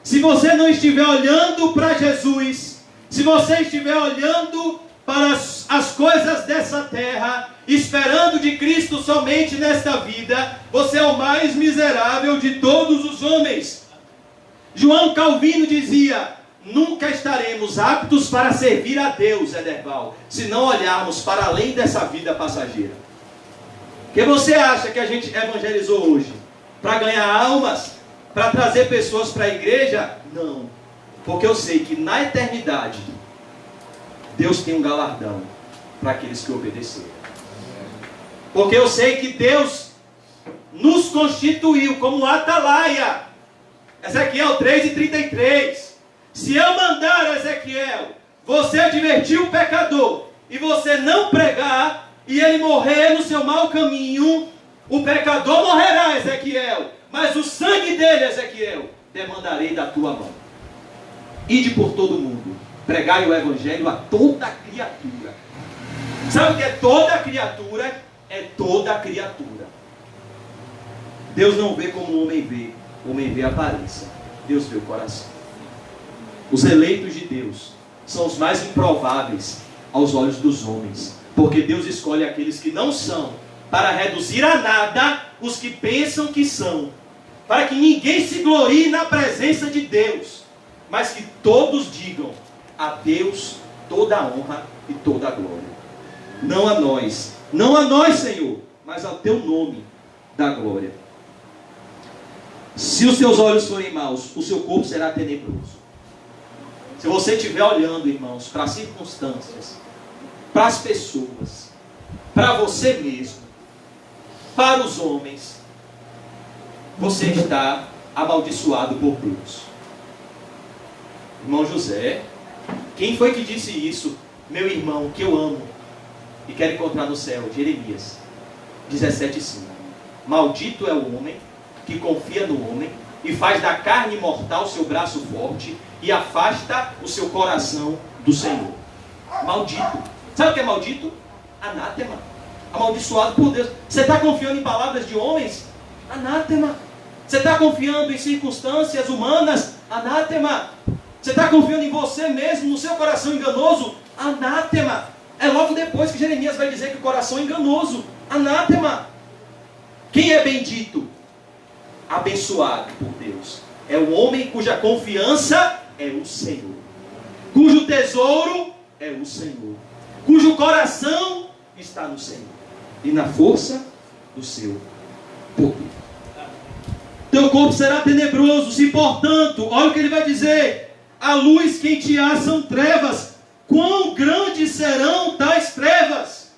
Se você não estiver olhando para Jesus, se você estiver olhando para as coisas dessa terra, esperando de Cristo somente nesta vida, você é o mais miserável de todos os homens. João Calvino dizia: nunca estaremos aptos para servir a Deus, Ederval, se não olharmos para além dessa vida passageira. Que você acha que a gente evangelizou hoje? Para ganhar almas? Para trazer pessoas para a igreja? Não. Porque eu sei que na eternidade, Deus tem um galardão para aqueles que obedeceram. Porque eu sei que Deus nos constituiu como atalaia. Ezequiel 3:33. Se eu mandar, Ezequiel, você advertir o pecador, e você não pregar, e ele morrer no seu mau caminho, o pecador morrerá, Ezequiel, mas o sangue dele, Ezequiel, demandarei da tua mão. Ide por todo mundo, pregai o evangelho a toda criatura. Sabe o que é toda criatura? É toda criatura. Deus não vê como o homem vê a aparência, Deus vê o coração. Os eleitos de Deus são os mais improváveis aos olhos dos homens, porque Deus escolhe aqueles que não são, para reduzir a nada os que pensam que são, para que ninguém se glorie na presença de Deus, mas que todos digam: a Deus toda a honra e toda a glória. Não a nós, não a nós, Senhor, mas ao teu nome da glória. Se os teus olhos forem maus, o seu corpo será tenebroso. Se você estiver olhando, irmãos, para as circunstâncias, para as pessoas, para você mesmo, para os homens, você está amaldiçoado por Deus. Irmão José, quem foi que disse isso? Meu irmão, que eu amo e quero encontrar no céu. Jeremias 17:5. Maldito é o homem que confia no homem e faz da carne mortal seu braço forte e afasta o seu coração do Senhor. Maldito. Sabe o que é maldito? Anátema. Amaldiçoado por Deus. Você está confiando em palavras de homens? Anátema. Você está confiando em circunstâncias humanas? Anátema. Você está confiando em você mesmo, no seu coração enganoso? Anátema. É logo depois que Jeremias vai dizer que o coração é enganoso. Anátema. Quem é bendito? Abençoado por Deus. É o homem cuja confiança é o Senhor. Cujo tesouro é o Senhor. Cujo coração está no Senhor. E na força do seu poder. Teu corpo será tenebroso, se portanto, olha o que ele vai dizer: a luz que em ti há são trevas, quão grandes serão tais trevas?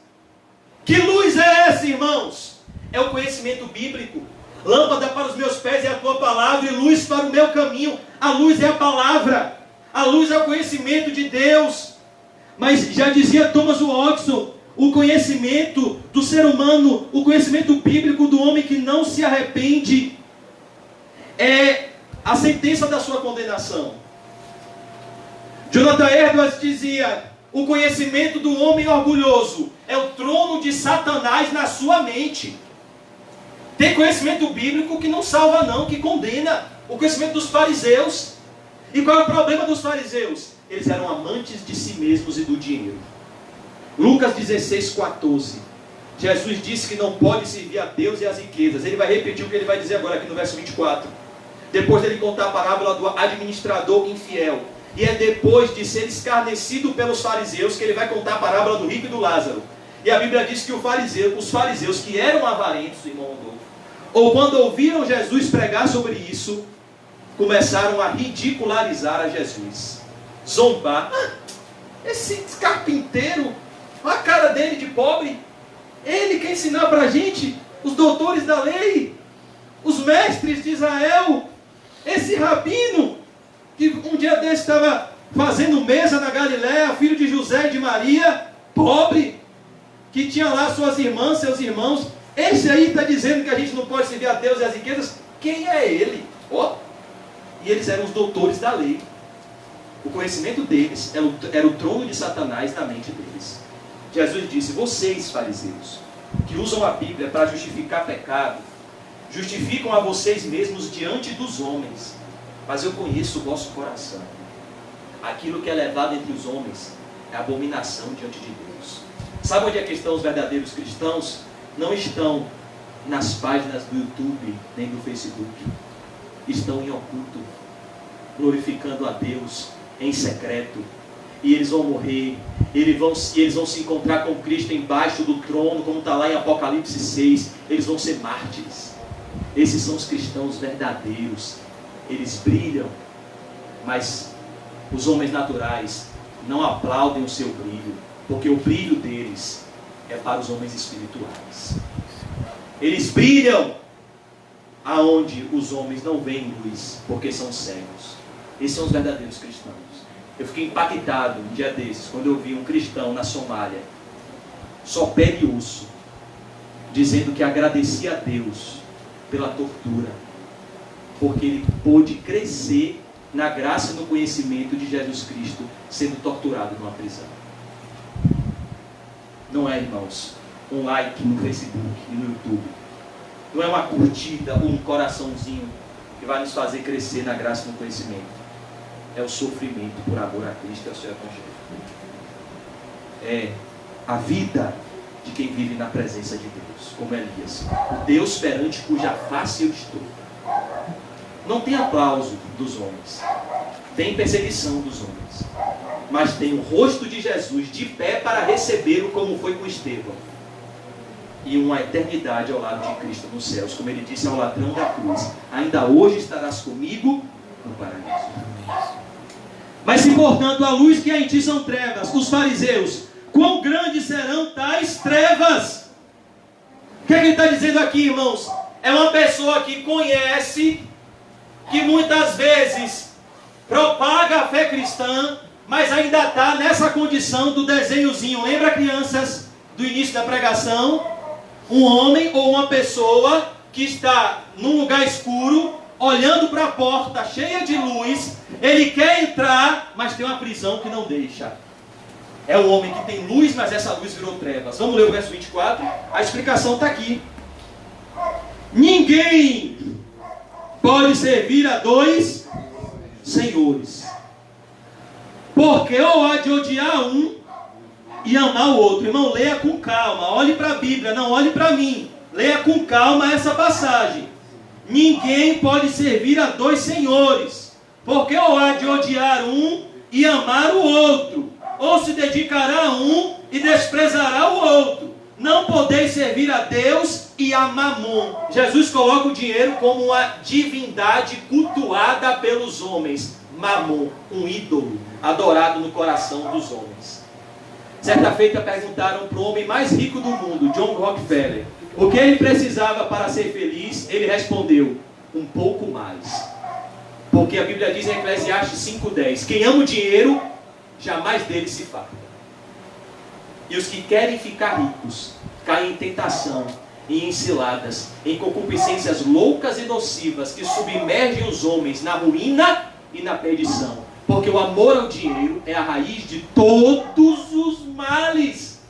Que luz é essa, irmãos? É o conhecimento bíblico. Lâmpada para os meus pés é a tua palavra e luz para o meu caminho. A luz é a palavra, a luz é o conhecimento de Deus. Mas já dizia Thomas Watson, o conhecimento do ser humano, o conhecimento bíblico do homem que não se arrepende é a sentença da sua condenação. Jonathan Edwards dizia: o conhecimento do homem orgulhoso é o trono de Satanás na sua mente. Tem conhecimento bíblico que não salva não, que condena. O conhecimento dos fariseus. E qual é o problema dos fariseus? Eles eram amantes de si mesmos e do dinheiro. Lucas 16:14. Jesus disse que não pode servir a Deus e às riquezas. Ele vai repetir o que ele vai dizer agora aqui no verso 24. Depois dele contar a parábola do administrador infiel. E é depois de ser escarnecido pelos fariseus que ele vai contar a parábola do rico e do Lázaro. E a Bíblia diz que os fariseus que eram avarentos, irmão Rodolfo, ou quando ouviram Jesus pregar sobre isso, começaram a ridicularizar a Jesus. Zombar. Esse carpinteiro, olha a cara dele de pobre. Ele quer ensinar para a gente, os doutores da lei, os mestres de Israel. Esse rabino, que um dia desse estava fazendo mesa na Galiléia, filho de José e de Maria, pobre, que tinha lá suas irmãs, seus irmãos. Esse aí está dizendo que a gente não pode servir a Deus e as riquezas. Quem é ele? Ó. E eles eram os doutores da lei. O conhecimento deles era o trono de Satanás na mente deles. Jesus disse: vocês, fariseus, que usam a Bíblia para justificar pecado, justificam a vocês mesmos diante dos homens, mas eu conheço o vosso coração. Aquilo que é levado entre os homens é abominação diante de Deus. Sabe onde é que estão os verdadeiros cristãos? Não estão nas páginas do YouTube nem do Facebook. Estão em oculto, glorificando a Deus em secreto. E eles vão morrer, eles vão se encontrar com Cristo embaixo do trono, como está lá em Apocalipse 6. Eles vão ser mártires. Esses são os cristãos verdadeiros. Eles brilham, mas os homens naturais não aplaudem o seu brilho, porque o brilho deles é para os homens espirituais. Eles brilham aonde os homens não veem luz, porque são cegos. Esses são os verdadeiros cristãos. Eu fiquei impactado um dia desses, quando eu vi um cristão na Somália, só pele e osso, dizendo que agradecia a Deus pela tortura, porque ele pôde crescer na graça e no conhecimento de Jesus Cristo, sendo torturado numa prisão. Não é, irmãos, um like no Facebook e no YouTube. Não é uma curtida ou um coraçãozinho que vai nos fazer crescer na graça e no conhecimento. É o sofrimento por amor a Cristo e ao seu Evangelho. É a vida de quem vive na presença de Deus, como Elias. O Deus perante cuja face eu estou. Não tem aplauso dos homens. Tem perseguição dos homens. mas tem o rosto de Jesus de pé para recebê-lo, como foi com Estevão. E uma eternidade ao lado de Cristo nos céus, como ele disse ao ladrão da cruz: ainda hoje estarás comigo no paraíso. Mas se portanto a luz que há em ti são trevas, os fariseus, quão grandes serão tais trevas? O que é que ele está dizendo aqui, irmãos? É uma pessoa que conhece, que muitas vezes propaga a fé cristã, mas ainda está nessa condição do desenhozinho. Lembra, crianças, do início da pregação? Um homem ou uma pessoa que está num lugar escuro, olhando para a porta cheia de luz, ele quer entrar, mas tem uma prisão que não deixa. É o homem que tem luz, mas essa luz virou trevas. Vamos ler o verso 24? A explicação está aqui. Ninguém pode servir a dois senhores, porque ou há de odiar um e amar o outro. Irmão, leia com calma, olhe para a Bíblia, não olhe para mim. Leia com calma essa passagem. Ninguém pode servir a dois senhores, porque ou há de odiar um e amar o outro, ou se dedicará a um e desprezará o outro. Não podeis servir a Deus e a Mamon. Jesus coloca o dinheiro como uma divindade cultuada pelos homens. Mamon, um ídolo adorado no coração dos homens. Certa feita perguntaram para o homem mais rico do mundo, John Rockefeller, o que ele precisava para ser feliz. Ele respondeu: um pouco mais. Porque a Bíblia diz em Eclesiastes 5:10, quem ama o dinheiro, jamais dele se farta. E os que querem ficar ricos, caem em tentação e em ciladas, em concupiscências loucas e nocivas, que submergem os homens na ruína e na perdição. Porque o amor ao dinheiro é a raiz de todos os males.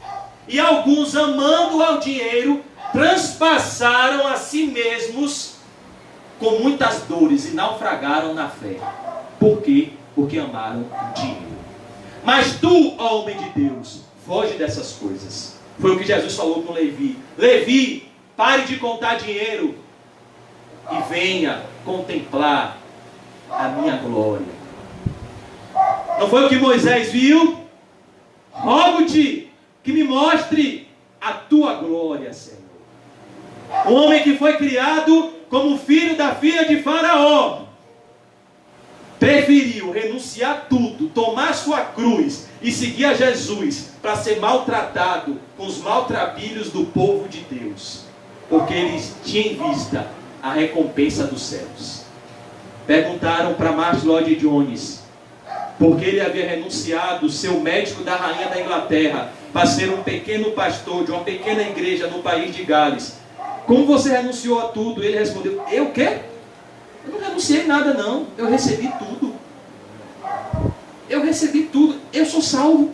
E alguns, amando ao dinheiro, transpassaram a si mesmos com muitas dores e naufragaram na fé. Por quê? Porque amaram o dinheiro. Mas tu, ó homem de Deus, foge dessas coisas. Foi o que Jesus falou com Levi. Levi, pare de contar dinheiro e venha contemplar a minha glória. Não foi o que Moisés viu? Rogo-te que me mostre a tua glória, Senhor. Um homem que foi criado como filho da filha de Faraó, preferiu renunciar tudo, tomar sua cruz e seguir a Jesus para ser maltratado com os maltrapilhos do povo de Deus, porque ele tinha em vista a recompensa dos céus. Perguntaram para Martyn Lloyd-Jones, porque ele havia renunciado seu médico da rainha da Inglaterra para ser um pequeno pastor de uma pequena igreja no país de Gales. Como você renunciou a tudo? Ele respondeu: eu o quê? Eu não renunciei nada não, eu recebi tudo. Eu recebi tudo, eu sou salvo.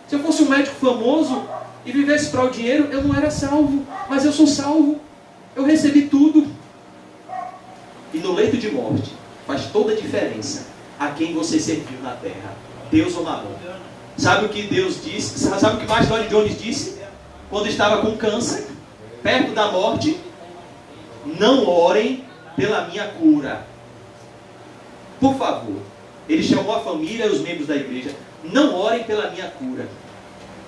Se eu fosse um médico famoso e vivesse para o dinheiro, eu não era salvo, mas eu sou salvo. Eu recebi tudo. E no leito de morte, faz toda a diferença a quem você serviu na terra, Deus ou Mamon. Sabe o que Deus disse? Sabe o que Martyn Lloyd-Jones disse? Quando estava com câncer, perto da morte: não orem pela minha cura. Por favor. Ele chamou a família e os membros da igreja: não orem pela minha cura.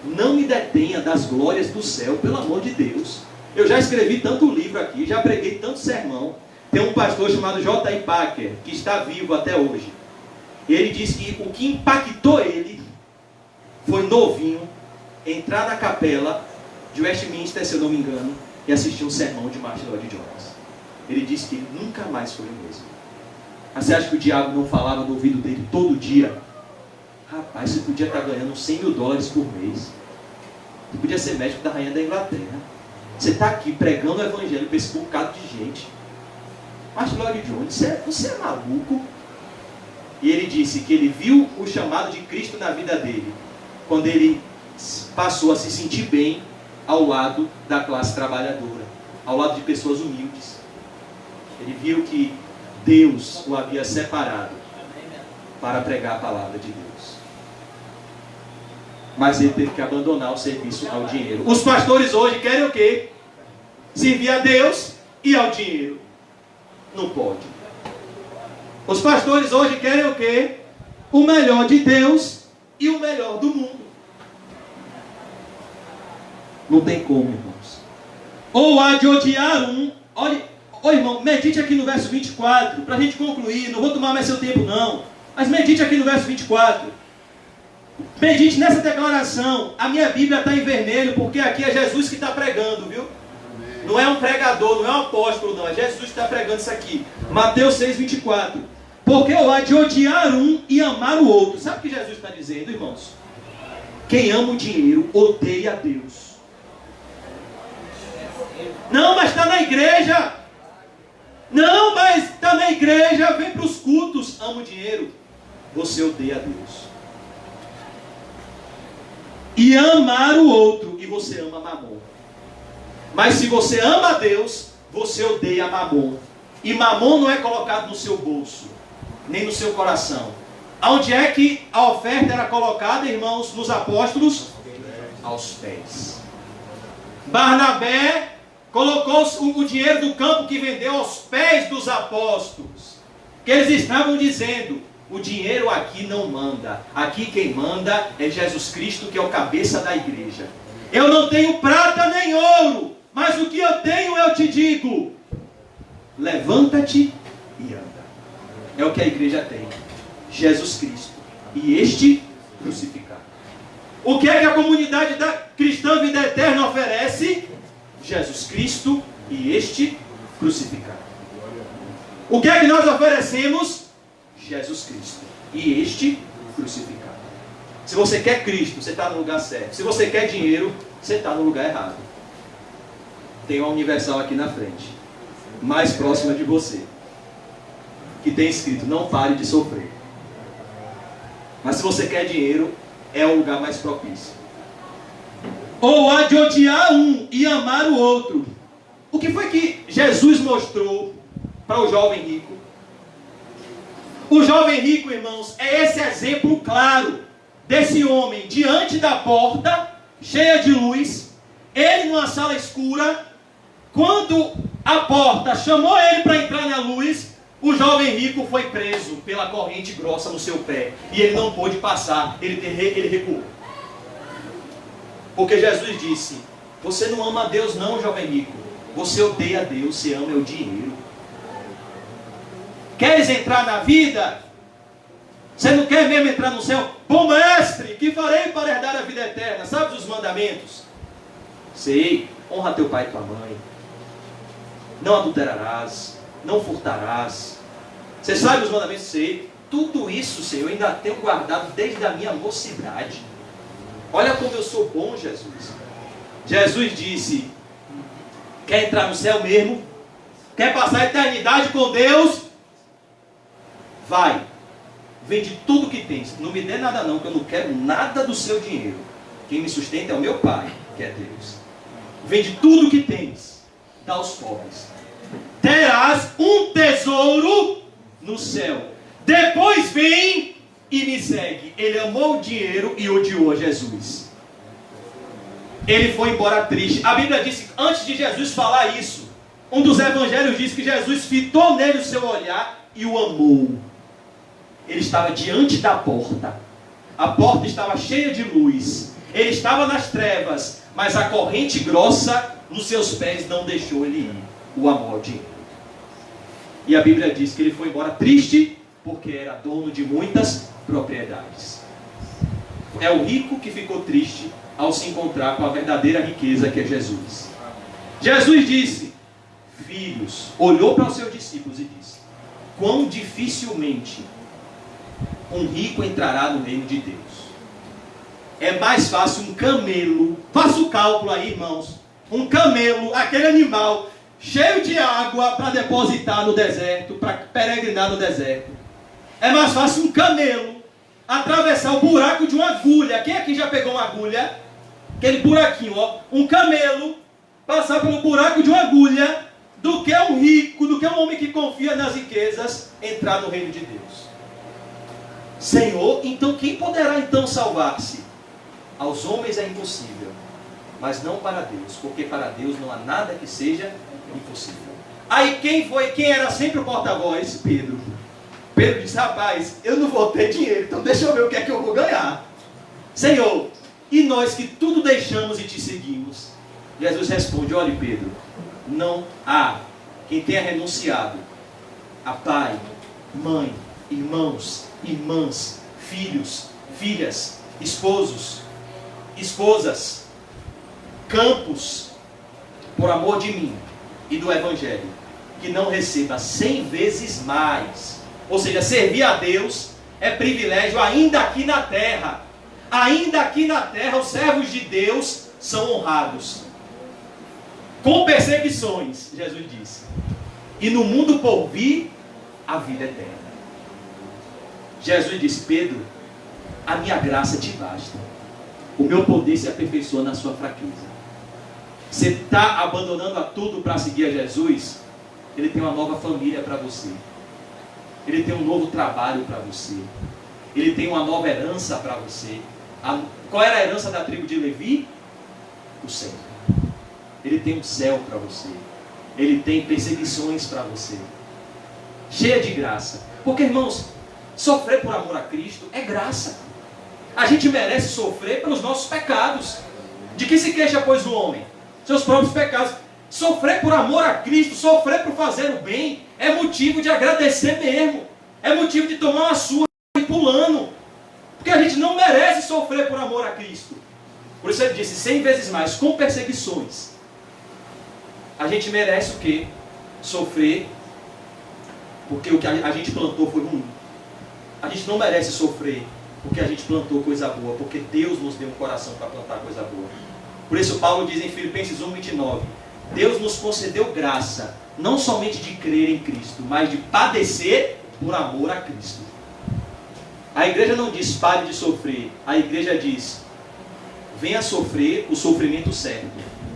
Não me detenha das glórias do céu, pelo amor de Deus. Eu já escrevi tanto livro aqui, já preguei tanto sermão. Tem um pastor chamado J.I. Packer, que está vivo até hoje. Ele disse que o que impactou ele foi, novinho, entrar na capela de Westminster, se eu não me engano, e assistir um sermão de Martyn Lloyd-Jones. Ele disse que ele nunca mais foi o mesmo. Mas você acha que o diabo não falava no ouvido dele todo dia? Rapaz, você podia estar ganhando $100 mil por mês. Você podia ser médico da rainha da Inglaterra. Você está aqui pregando o evangelho para esse bocado de gente. Martyn Lloyd-Jones, você é maluco? E ele disse que ele viu o chamado de Cristo na vida dele quando ele passou a se sentir bem ao lado da classe trabalhadora, ao lado de pessoas humildes. Ele viu que Deus o havia separado para pregar a palavra de Deus. Mas ele teve que abandonar o serviço ao dinheiro. Os pastores hoje querem o quê? Servir a Deus e ao dinheiro. Não pode. Os pastores hoje querem o quê? O melhor de Deus e o melhor do mundo. Não tem como, irmãos. Ou há de odiar um. Olha, irmão, medite aqui no verso 24, para a gente concluir. Não vou tomar mais seu tempo, não. Mas medite aqui no verso 24. Medite nessa declaração. A minha Bíblia está em vermelho, porque aqui é Jesus que está pregando, viu? Não é um pregador, não é um apóstolo, não. É Jesus que está pregando isso aqui. Mateus 6, 24. Porque ou há de odiar um e amar o outro. Sabe o que Jesus está dizendo, irmãos? Quem ama o dinheiro, odeia a Deus. Não, mas está na igreja. Não, mas está na igreja, vem para os cultos, ama o dinheiro. Você odeia a Deus. E amar o outro, e você ama Mamon. Mas se você ama a Deus, você odeia Mamon. E Mamon não é colocado no seu bolso, nem no seu coração. Onde é que a oferta era colocada, irmãos, nos apóstolos? Aos pés. Barnabé colocou o dinheiro do campo que vendeu aos pés dos apóstolos. Que eles estavam dizendo: o dinheiro aqui não manda. Aqui quem manda é Jesus Cristo, que é o cabeça da igreja. Eu não tenho prata nem ouro, mas o que eu tenho eu te digo: levanta-te e anda. É o que a igreja tem. Jesus Cristo e este crucificado. O que é que a comunidade da cristã Vida Eterna oferece? Jesus Cristo e este crucificado. O que é que nós oferecemos? Jesus Cristo e este crucificado. Se você quer Cristo, você está no lugar certo. Se você quer dinheiro, você está no lugar errado. Tem uma Universal aqui na frente, mais próxima de você, que tem escrito: não pare de sofrer. Mas se você quer dinheiro, é o lugar mais propício. Ou há de odiar um e amar o outro. O que foi que Jesus mostrou para o jovem rico? O jovem rico, irmãos, é esse exemplo claro desse homem diante da porta, cheia de luz, ele numa sala escura. Quando a porta chamou ele para entrar na luz, o jovem rico foi preso pela corrente grossa no seu pé, e ele não pôde passar, ele recuou. Porque Jesus disse: você não ama a Deus não, jovem rico. Você odeia a Deus, você ama o dinheiro. Queres entrar na vida? Você não quer mesmo entrar no céu? Bom mestre, que farei para herdar a vida eterna? Sabes os mandamentos? Sei. Honra teu pai e tua mãe. Não adulterarás. Não furtarás. Você sabe os mandamentos? Sei. Tudo isso, Senhor, eu ainda tenho guardado desde a minha mocidade. Olha como eu sou bom, Jesus. Jesus disse: quer entrar no céu mesmo? Quer passar a eternidade com Deus? Vai, vende tudo que tens. Não me dê nada não, que eu não quero nada do seu dinheiro. Quem me sustenta é o meu Pai, que é Deus. Vende tudo que tens, dá aos pobres. Terás um tesouro no céu. Depois vem e me segue. Ele amou o dinheiro e odiou a Jesus. Ele foi embora triste. A Bíblia diz que antes de Jesus falar isso, um dos evangelhos diz que Jesus fitou nele o seu olhar e o amou. Ele estava diante da porta. A porta estava cheia de luz. Ele estava nas trevas, mas a corrente grossa nos seus pés não deixou ele ir. O amor ao dinheiro. E a Bíblia diz que ele foi embora triste, porque era dono de muitas propriedades. É o rico que ficou triste ao se encontrar com a verdadeira riqueza, que é Jesus. Jesus disse: filhos, olhou para os seus discípulos e disse: quão dificilmente um rico entrará no reino de Deus. É mais fácil um camelo, faça o cálculo aí, irmãos, um camelo, aquele animal cheio de água para depositar no deserto, para peregrinar no deserto. É mais fácil um camelo atravessar o buraco de uma agulha. Quem aqui já pegou uma agulha? Aquele buraquinho, ó. Um camelo passar pelo buraco de uma agulha, do que um rico, do que um homem que confia nas riquezas, entrar no reino de Deus. Senhor, então quem poderá então salvar-se? Aos homens é impossível, mas não para Deus, porque para Deus não há nada que seja impossível. Aí quem era sempre o porta-voz? Pedro. Pedro disse: rapaz, eu não vou ter dinheiro, então deixa eu ver o que é que eu vou ganhar. Senhor, e nós que tudo deixamos e te seguimos? Jesus responde: olhe, Pedro, não há quem tenha renunciado a pai, mãe, irmãos, irmãs, filhos, filhas, esposos, esposas, campos, por amor de mim e do Evangelho, que não receba 100 vezes mais. Ou seja, servir a Deus é privilégio ainda aqui na terra. Ainda aqui na terra, os servos de Deus são honrados, com perseguições, Jesus disse. E no mundo por vir, a vida eterna. Jesus disse: Pedro, a minha graça te basta. O meu poder se aperfeiçoa na sua fraqueza. Você está abandonando a tudo para seguir a Jesus? Ele tem uma nova família para você. Ele tem um novo trabalho para você. Ele tem uma nova herança para você. Qual era a herança da tribo de Levi? O céu. Ele tem um céu para você. Ele tem perseguições para você. Cheia de graça. Porque, irmãos, sofrer por amor a Cristo é graça. A gente merece sofrer pelos nossos pecados. De que se queixa, pois, o homem? Seus próprios pecados. Sofrer por amor a Cristo, sofrer por fazer o bem, é motivo de agradecer mesmo. É motivo de tomar uma surra e pulando. Porque a gente não merece sofrer por amor a Cristo. Por isso ele disse 100 vezes mais, com perseguições. A gente merece o quê? Sofrer, porque o que a gente plantou foi ruim. A gente não merece sofrer, porque a gente plantou coisa boa, porque Deus nos deu um coração para plantar coisa boa. Por isso Paulo diz em Filipenses 1:29, Deus nos concedeu graça, não somente de crer em Cristo, mas de padecer por amor a Cristo. A igreja não diz pare de sofrer, a igreja diz venha sofrer o sofrimento certo.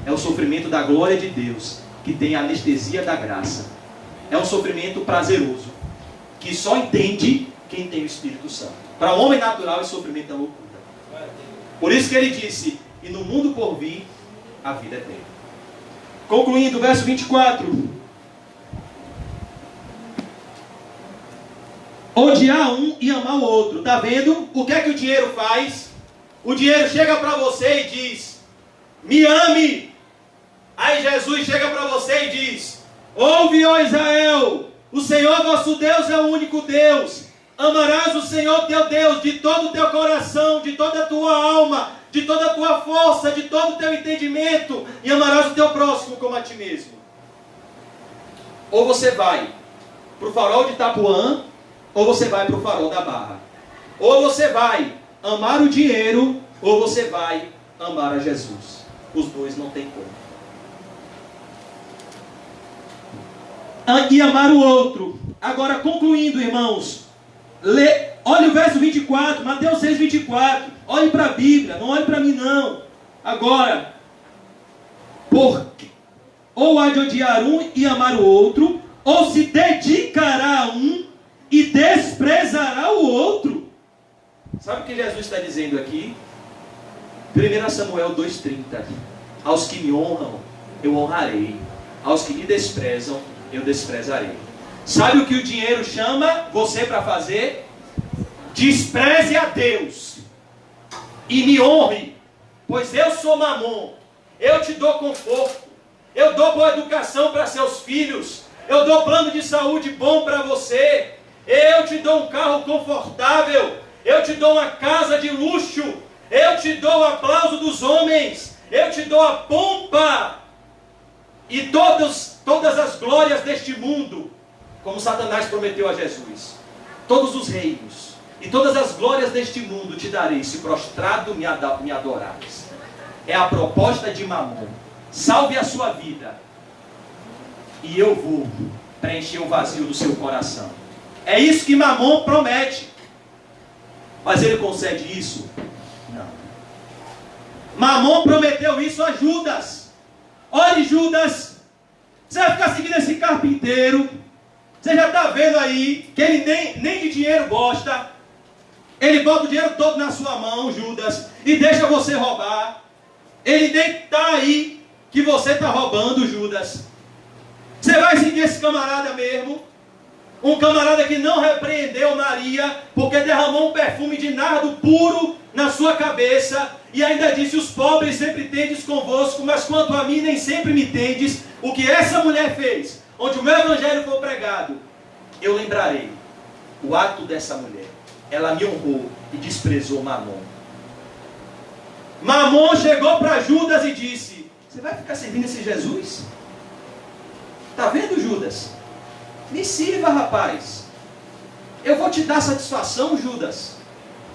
É o sofrimento da glória de Deus, que tem a anestesia da graça. É um sofrimento prazeroso, que só entende quem tem o Espírito Santo. Para o homem natural, esse sofrimento é loucura. Por isso que ele disse, e no mundo por vir, a vida é eterna. Concluindo, verso 24. Odiar um e amar o outro. Está vendo? O que é que o dinheiro faz? O dinheiro chega para você e diz, me ame. Aí Jesus chega para você e diz, ouve, ó Israel, o Senhor vosso Deus é o único Deus. Amarás o Senhor teu Deus de todo o teu coração, de toda a tua alma, de toda a tua força, de todo o teu entendimento, e amarás o teu próximo como a ti mesmo. Ou você vai para o farol de Itapuã, ou você vai para o farol da Barra. Ou você vai amar o dinheiro, ou você vai amar a Jesus. Os dois não tem como. E amar o outro. Agora, concluindo, irmãos, olha o verso 24, Mateus 6, 24. Olhe para a Bíblia, não olhe para mim não. Agora, porque ou há de odiar um e amar o outro, ou se dedicará a um e desprezará o outro. Sabe o que Jesus está dizendo aqui? 1 Samuel 2,30. Aos que me honram, eu honrarei. Aos que me desprezam, eu desprezarei. Sabe o que o dinheiro chama você para fazer? Despreze a Deus e me honre, pois eu sou Mamon. Eu te dou conforto, eu dou boa educação para seus filhos, eu dou plano de saúde bom para você, eu te dou um carro confortável, eu te dou uma casa de luxo, eu te dou o aplauso dos homens, eu te dou a pompa e todas as glórias deste mundo, como Satanás prometeu a Jesus. Todos os reinos e todas as glórias deste mundo te darei, se prostrado me adorares. É a proposta de Mamon. Salve a sua vida e eu vou preencher o vazio do seu coração. É isso que Mamon promete. Mas ele concede isso? Não. Mamon prometeu isso a Judas. Olhe, Judas, você vai ficar seguindo esse carpinteiro. Você já está vendo aí que ele nem de dinheiro gosta. Ele bota o dinheiro todo na sua mão, Judas, e deixa você roubar. Ele nem está aí que você está roubando, Judas. Você vai seguir esse camarada mesmo? Um camarada que não repreendeu Maria, porque derramou um perfume de nardo puro na sua cabeça, e ainda disse: os pobres sempre tendes convosco, mas quanto a mim nem sempre me tendes. O que essa mulher fez, onde o meu evangelho for pregado, eu lembrarei o ato dessa mulher. Ela me honrou e desprezou Mamon. Mamon chegou para Judas e disse: você vai ficar servindo esse Jesus? Está vendo, Judas? Me sirva, rapaz. Eu vou te dar satisfação, Judas.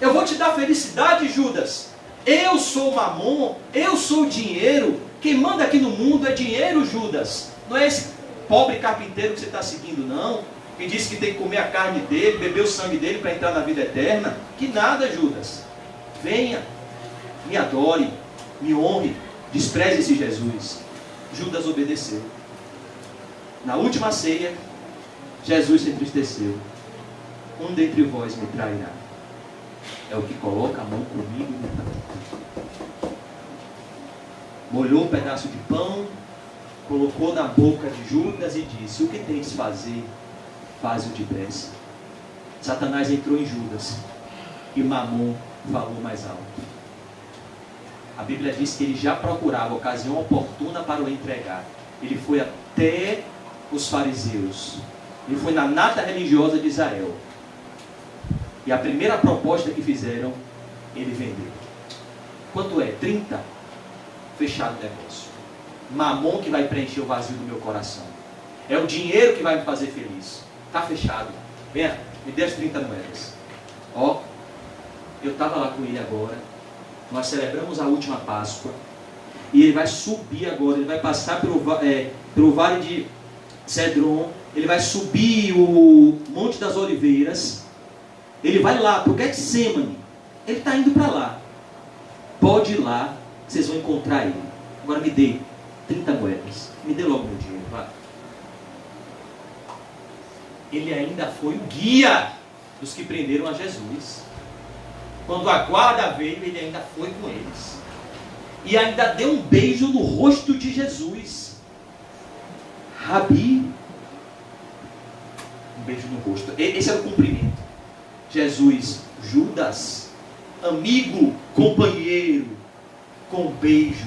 Eu vou te dar felicidade, Judas. Eu sou Mamon, eu sou dinheiro. Quem manda aqui no mundo é dinheiro, Judas. Não é esse pobre carpinteiro que você está seguindo, não. Que disse que tem que comer a carne dele, beber o sangue dele para entrar na vida eterna. Que nada, Judas. Venha, me adore, me honre, despreze esse Jesus. Judas obedeceu. Na última ceia, Jesus se entristeceu. Um dentre vós me trairá. É o que coloca a mão comigo e me dá. Molhou um pedaço de pão, colocou na boca de Judas e disse: o que tens de fazer, faz-o depressa. Satanás entrou em Judas e Mamon falou mais alto. A Bíblia diz que ele já procurava a ocasião oportuna para o entregar. Ele foi até os fariseus. Ele foi na nata religiosa de Israel. E a primeira proposta que fizeram, ele vendeu. Quanto é? 30? Fechado o negócio. Mamon que vai preencher o vazio do meu coração. É o dinheiro que vai me fazer feliz. Está fechado. Venha, me dê as 30 moedas. Ó, eu estava lá com ele agora. Nós celebramos a última Páscoa. E ele vai subir agora. Ele vai passar pelo vale de Cedron. Ele vai subir o Monte das Oliveiras. Ele vai lá para o Getsemane. Ele está indo para lá. Pode ir lá, que vocês vão encontrar ele. Agora me dê 30 moedas. Me dê logo meu dinheiro, vai. Ele ainda foi o guia dos que prenderam a Jesus. Quando a guarda veio, ele ainda foi com eles. E ainda deu um beijo no rosto de Jesus. Rabi. Um beijo no rosto. Esse era o cumprimento. Jesus, Judas, amigo, companheiro, com um beijo,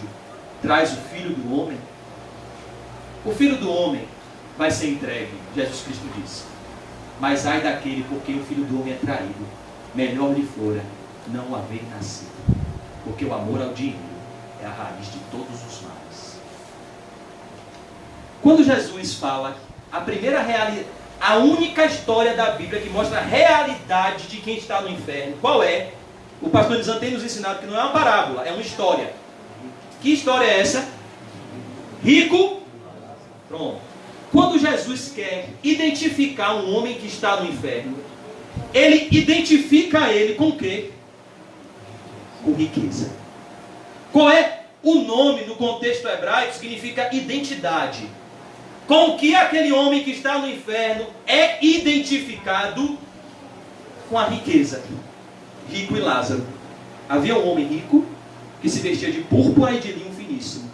traz o Filho do Homem. O Filho do Homem vai ser entregue, Jesus Cristo disse. Mas ai daquele por quem o Filho do Homem é traído. Melhor lhe fora não haver nascido. Porque o amor ao dinheiro é a raiz de todos os males. Quando Jesus fala, a única história da Bíblia que mostra a realidade de quem está no inferno, qual é? O pastor Nizam tem nos ensinado que não é uma parábola, é uma história. Que história é essa? Rico? Pronto. Quando Jesus quer identificar um homem que está no inferno, ele identifica ele com o quê? Com riqueza. Qual é o nome no contexto hebraico? Significa identidade. Com que aquele homem que está no inferno é identificado? Com a riqueza. Rico e Lázaro. Havia um homem rico que se vestia de púrpura e de linho finíssimo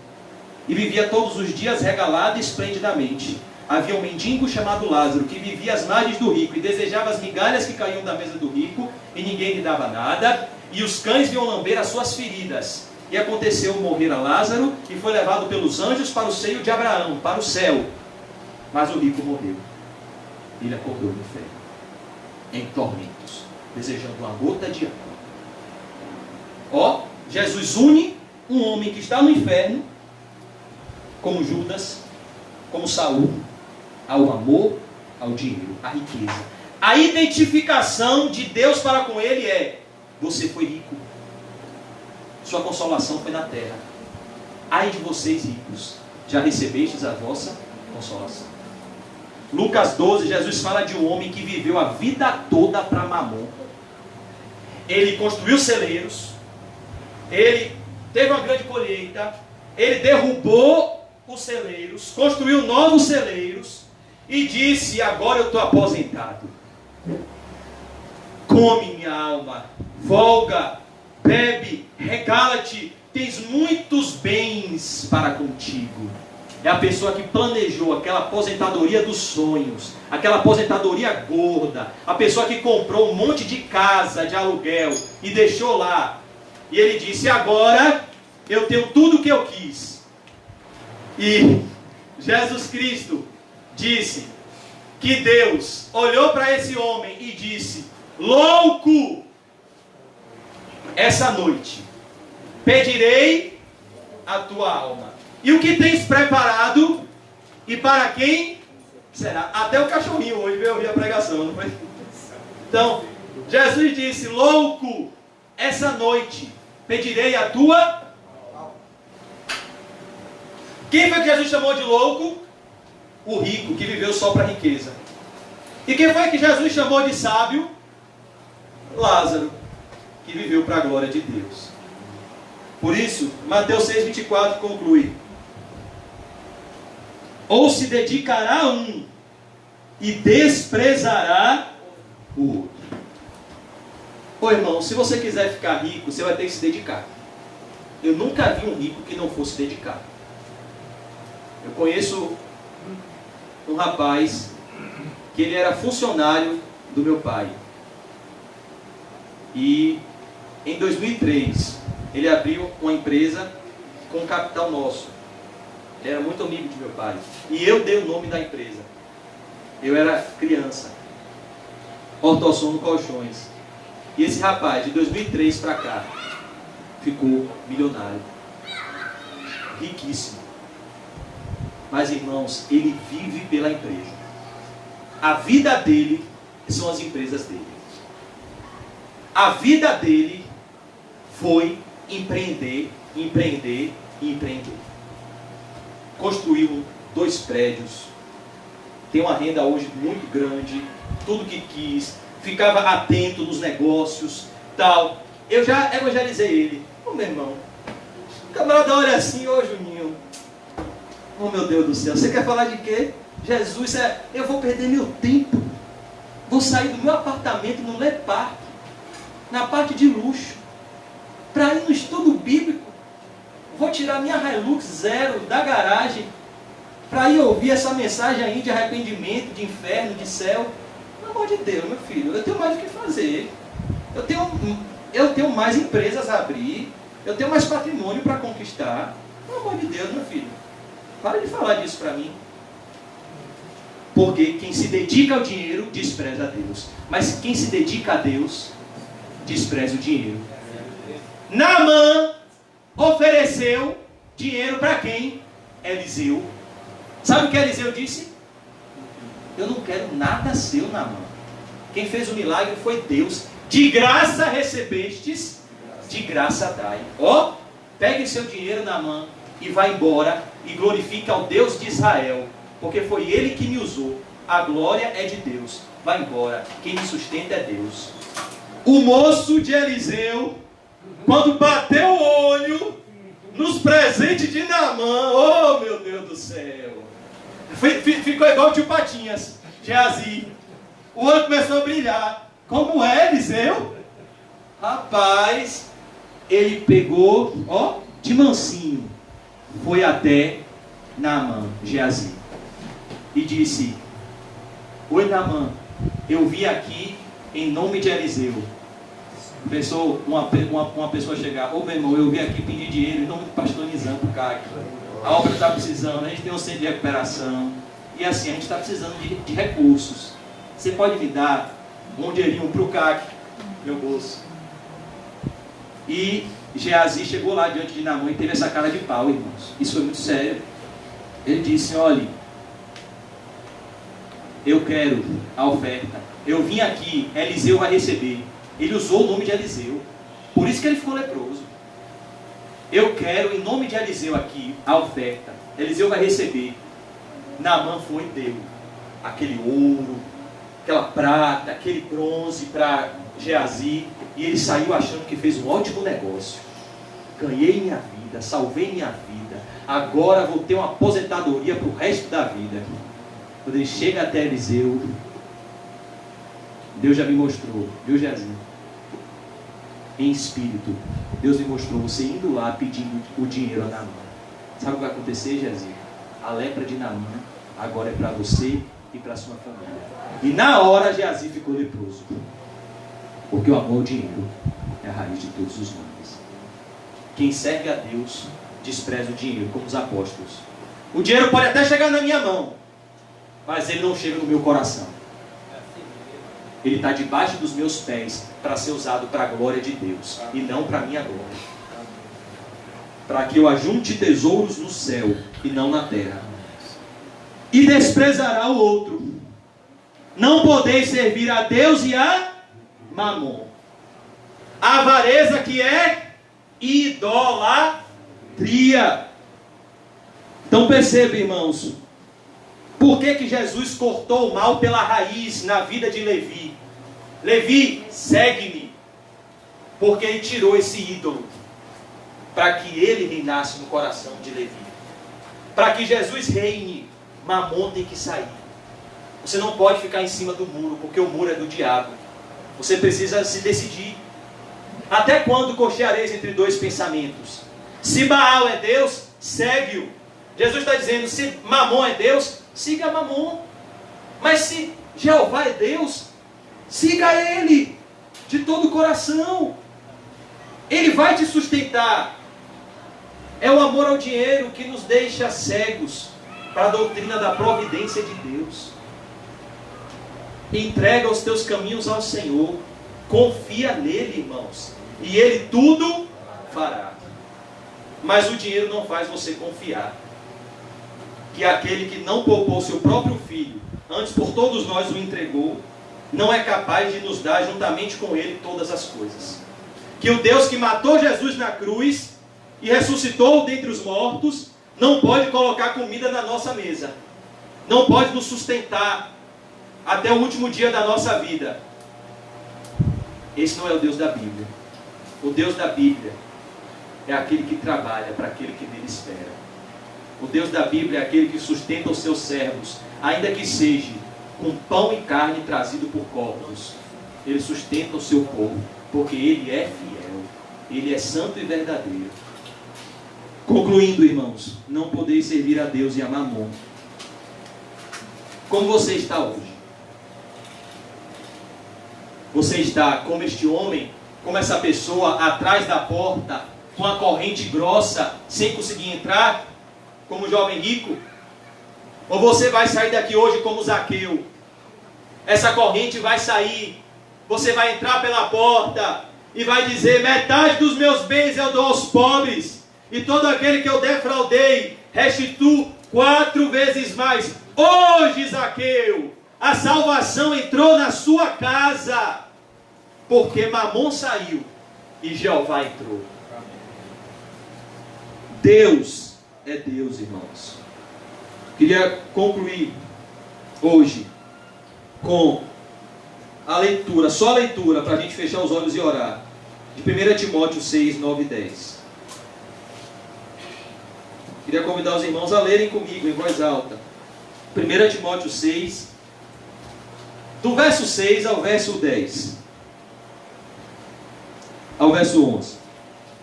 e vivia todos os dias regalado e esplendidamente. Havia um mendigo chamado Lázaro que vivia às margens do rico e desejava as migalhas que caíam da mesa do rico e ninguém lhe dava nada, e os cães vinham lamber as suas feridas. E aconteceu morrer a Lázaro e foi levado pelos anjos para o seio de Abraão, para o céu. Mas o rico morreu. Ele acordou no inferno, em tormentos, desejando uma gota de água. Ó, Jesus une um homem que está no inferno, como Judas, como Saul, ao amor, ao dinheiro, à riqueza. A identificação de Deus para com ele é: você foi rico, sua consolação foi na terra. Ai de vocês ricos, já recebestes a vossa consolação. Lucas 12, Jesus fala de um homem que viveu a vida toda para Mamon. Ele construiu celeiros, ele teve uma grande colheita, ele derrubou os celeiros, construiu novos celeiros e disse: agora eu estou aposentado. Come, minha alma, folga, bebe, regala-te, tens muitos bens para contigo. É a pessoa que planejou aquela aposentadoria dos sonhos, aquela aposentadoria gorda, a pessoa que comprou um monte de casa de aluguel e deixou lá E ele disse: agora eu tenho tudo o que eu quis. E Jesus Cristo disse que Deus olhou para esse homem e disse: louco, essa noite pedirei a tua alma. E o que tens preparado? E para quem será? Até o cachorrinho hoje veio ouvir a pregação, não foi? Então, Jesus disse: louco, essa noite pedirei a tua alma. Quem foi que Jesus chamou de louco? O rico, que viveu só para a riqueza. E quem foi que Jesus chamou de sábio? Lázaro, que viveu para a glória de Deus. Por isso, Mateus 6,24 conclui: ou se dedicará a um e desprezará o outro. Ô irmão, se você quiser ficar rico, você vai ter que se dedicar. Eu nunca vi um rico que não fosse dedicado. Eu conheço um rapaz que ele era funcionário do meu pai. E em 2003 ele abriu uma empresa com capital nosso. Ele era muito amigo de meu pai. E eu dei o nome da empresa. Eu era criança. Ortossono Colchões. E esse rapaz, de 2003 para cá, ficou milionário. Riquíssimo. Mas, irmãos, ele vive pela empresa. A vida dele são as empresas dele. A vida dele foi empreender, empreender e empreender. Construiu 2 prédios. Tem uma renda hoje muito grande. Tudo que quis. Ficava atento nos negócios, tal. Eu já evangelizei ele. Ô meu irmão, o camarada olha assim: ô Juninho, oh meu Deus do céu, você quer falar de quê? Jesus, eu vou perder meu tempo. Vou sair do meu apartamento no Lepar, na parte de luxo, para ir no estudo bíblico. Vou tirar minha Hilux zero da garagem, para ir ouvir essa mensagem aí de arrependimento, de inferno, de céu. Pelo amor de Deus, meu filho, eu tenho mais o que fazer. Eu tenho mais empresas a abrir. Eu tenho mais patrimônio para conquistar. Pelo amor de Deus, meu filho, para de falar disso para mim. Porque quem se dedica ao dinheiro, despreza a Deus. Mas quem se dedica a Deus, despreza o dinheiro. Naamã ofereceu dinheiro para quem? Eliseu. Sabe o que Eliseu disse? Eu não quero nada seu, Naamã. Quem fez o milagre foi Deus. De graça recebestes, de graça dai. Ó, pegue seu dinheiro, Naamã, e vá embora e glorifique ao Deus de Israel, porque foi Ele que me usou. A glória é de Deus. Vá embora. Quem me sustenta é Deus. O moço de Eliseu, quando bateu o olho nos presentes de Naamã, oh meu Deus do céu, ficou igual o tio Patinhas, Geazi. O olho começou a brilhar. Como é, Eliseu? Rapaz, ele pegou, ó, de mansinho, foi até Naamã, Geazi, e disse: oi Naamã, eu vim aqui em nome de Eliseu. Pensou uma pessoa chegar: ô meu irmão, eu vim aqui pedir dinheiro em nome do pastor Nizam pro CAC. A obra está precisando, a gente tem um centro de recuperação. E assim, a gente está precisando de recursos. Você pode me dar um dinheirinho para o CAC, meu bolso? E Geazi chegou lá diante de Naamã e teve essa cara de pau, irmãos. Isso foi muito sério. Ele disse: olhe, eu quero a oferta. Eu vim aqui, Eliseu vai receber. Ele usou o nome de Eliseu. Por isso que ele ficou leproso. Eu quero, em nome de Eliseu aqui, a oferta. Eliseu vai receber. Naamã foi e deu aquele ouro, aquela prata, aquele bronze para Geazi. E ele saiu achando que fez um ótimo negócio. Ganhei minha vida, salvei minha vida. Agora vou ter uma aposentadoria para o resto da vida. Quando ele chega até Eliseu, Deus já me mostrou, viu, Geazi? Em espírito, Deus me mostrou você indo lá pedindo o dinheiro a Naamã. Sabe o que vai acontecer, Geazi? A lepra de Naamã agora é para você e para sua família. E na hora Geazi ficou leproso. Porque o amor ao dinheiro é a raiz de todos os males. Quem serve a Deus despreza o dinheiro, como os apóstolos. O dinheiro pode até chegar na minha mão, mas ele não chega no meu coração. Ele está debaixo dos meus pés para ser usado para a glória de Deus e não para a minha glória. Para que eu ajunte tesouros no céu e não na terra. E desprezará o outro. Não podeis servir a Deus e a Mamon. A avareza que é idolatria. Então perceba, irmãos, por que Jesus cortou o mal pela raiz na vida de Levi? Levi, segue-me. Porque ele tirou esse ídolo para que ele reinasse no coração de Levi. Para que Jesus reine, Mamon tem que sair. Você não pode ficar em cima do muro, porque o muro é do diabo. Você precisa se decidir. Até quando cocheareis entre dois pensamentos? Se Baal é Deus, segue-o. Jesus está dizendo, se Mamon é Deus, siga Mamon. Mas se Jeová é Deus, siga Ele de todo o coração. Ele vai te sustentar. É o amor ao dinheiro que nos deixa cegos para a doutrina da providência de Deus. Entrega os teus caminhos ao Senhor. Confia nele, irmãos. E Ele tudo fará. Mas o dinheiro não faz você confiar. Que aquele que não poupou seu próprio filho, antes por todos nós o entregou, não é capaz de nos dar juntamente com Ele todas as coisas. Que o Deus que matou Jesus na cruz e ressuscitou dentre os mortos, não pode colocar comida na nossa mesa. Não pode nos sustentar até o último dia da nossa vida. Esse não é o Deus da Bíblia. O Deus da Bíblia é aquele que trabalha para aquele que nele espera. O Deus da Bíblia é aquele que sustenta os seus servos, ainda que seja com pão e carne trazido por corvos. Ele sustenta o seu povo, porque Ele é fiel. Ele é santo e verdadeiro. Concluindo, irmãos, não podeis servir a Deus e a Mamon. Como você está hoje? Você está como este homem, como essa pessoa atrás da porta, com a corrente grossa, sem conseguir entrar, como o jovem rico? Ou você vai sair daqui hoje como Zaqueu? Essa corrente vai sair, você vai entrar pela porta e vai dizer, metade dos meus bens eu dou aos pobres, e todo aquele que eu defraudei, restituo 4 vezes mais. Hoje, Zaqueu, a salvação entrou na sua casa, porque Mamon saiu e Jeová entrou. Deus é Deus, irmãos. Queria concluir hoje com a leitura, só a leitura, para a gente fechar os olhos e orar, de 1 Timóteo 6, 9 e 10. Queria convidar os irmãos a lerem comigo em voz alta. 1 Timóteo 6, do verso 6 ao verso 10. Ao verso 11.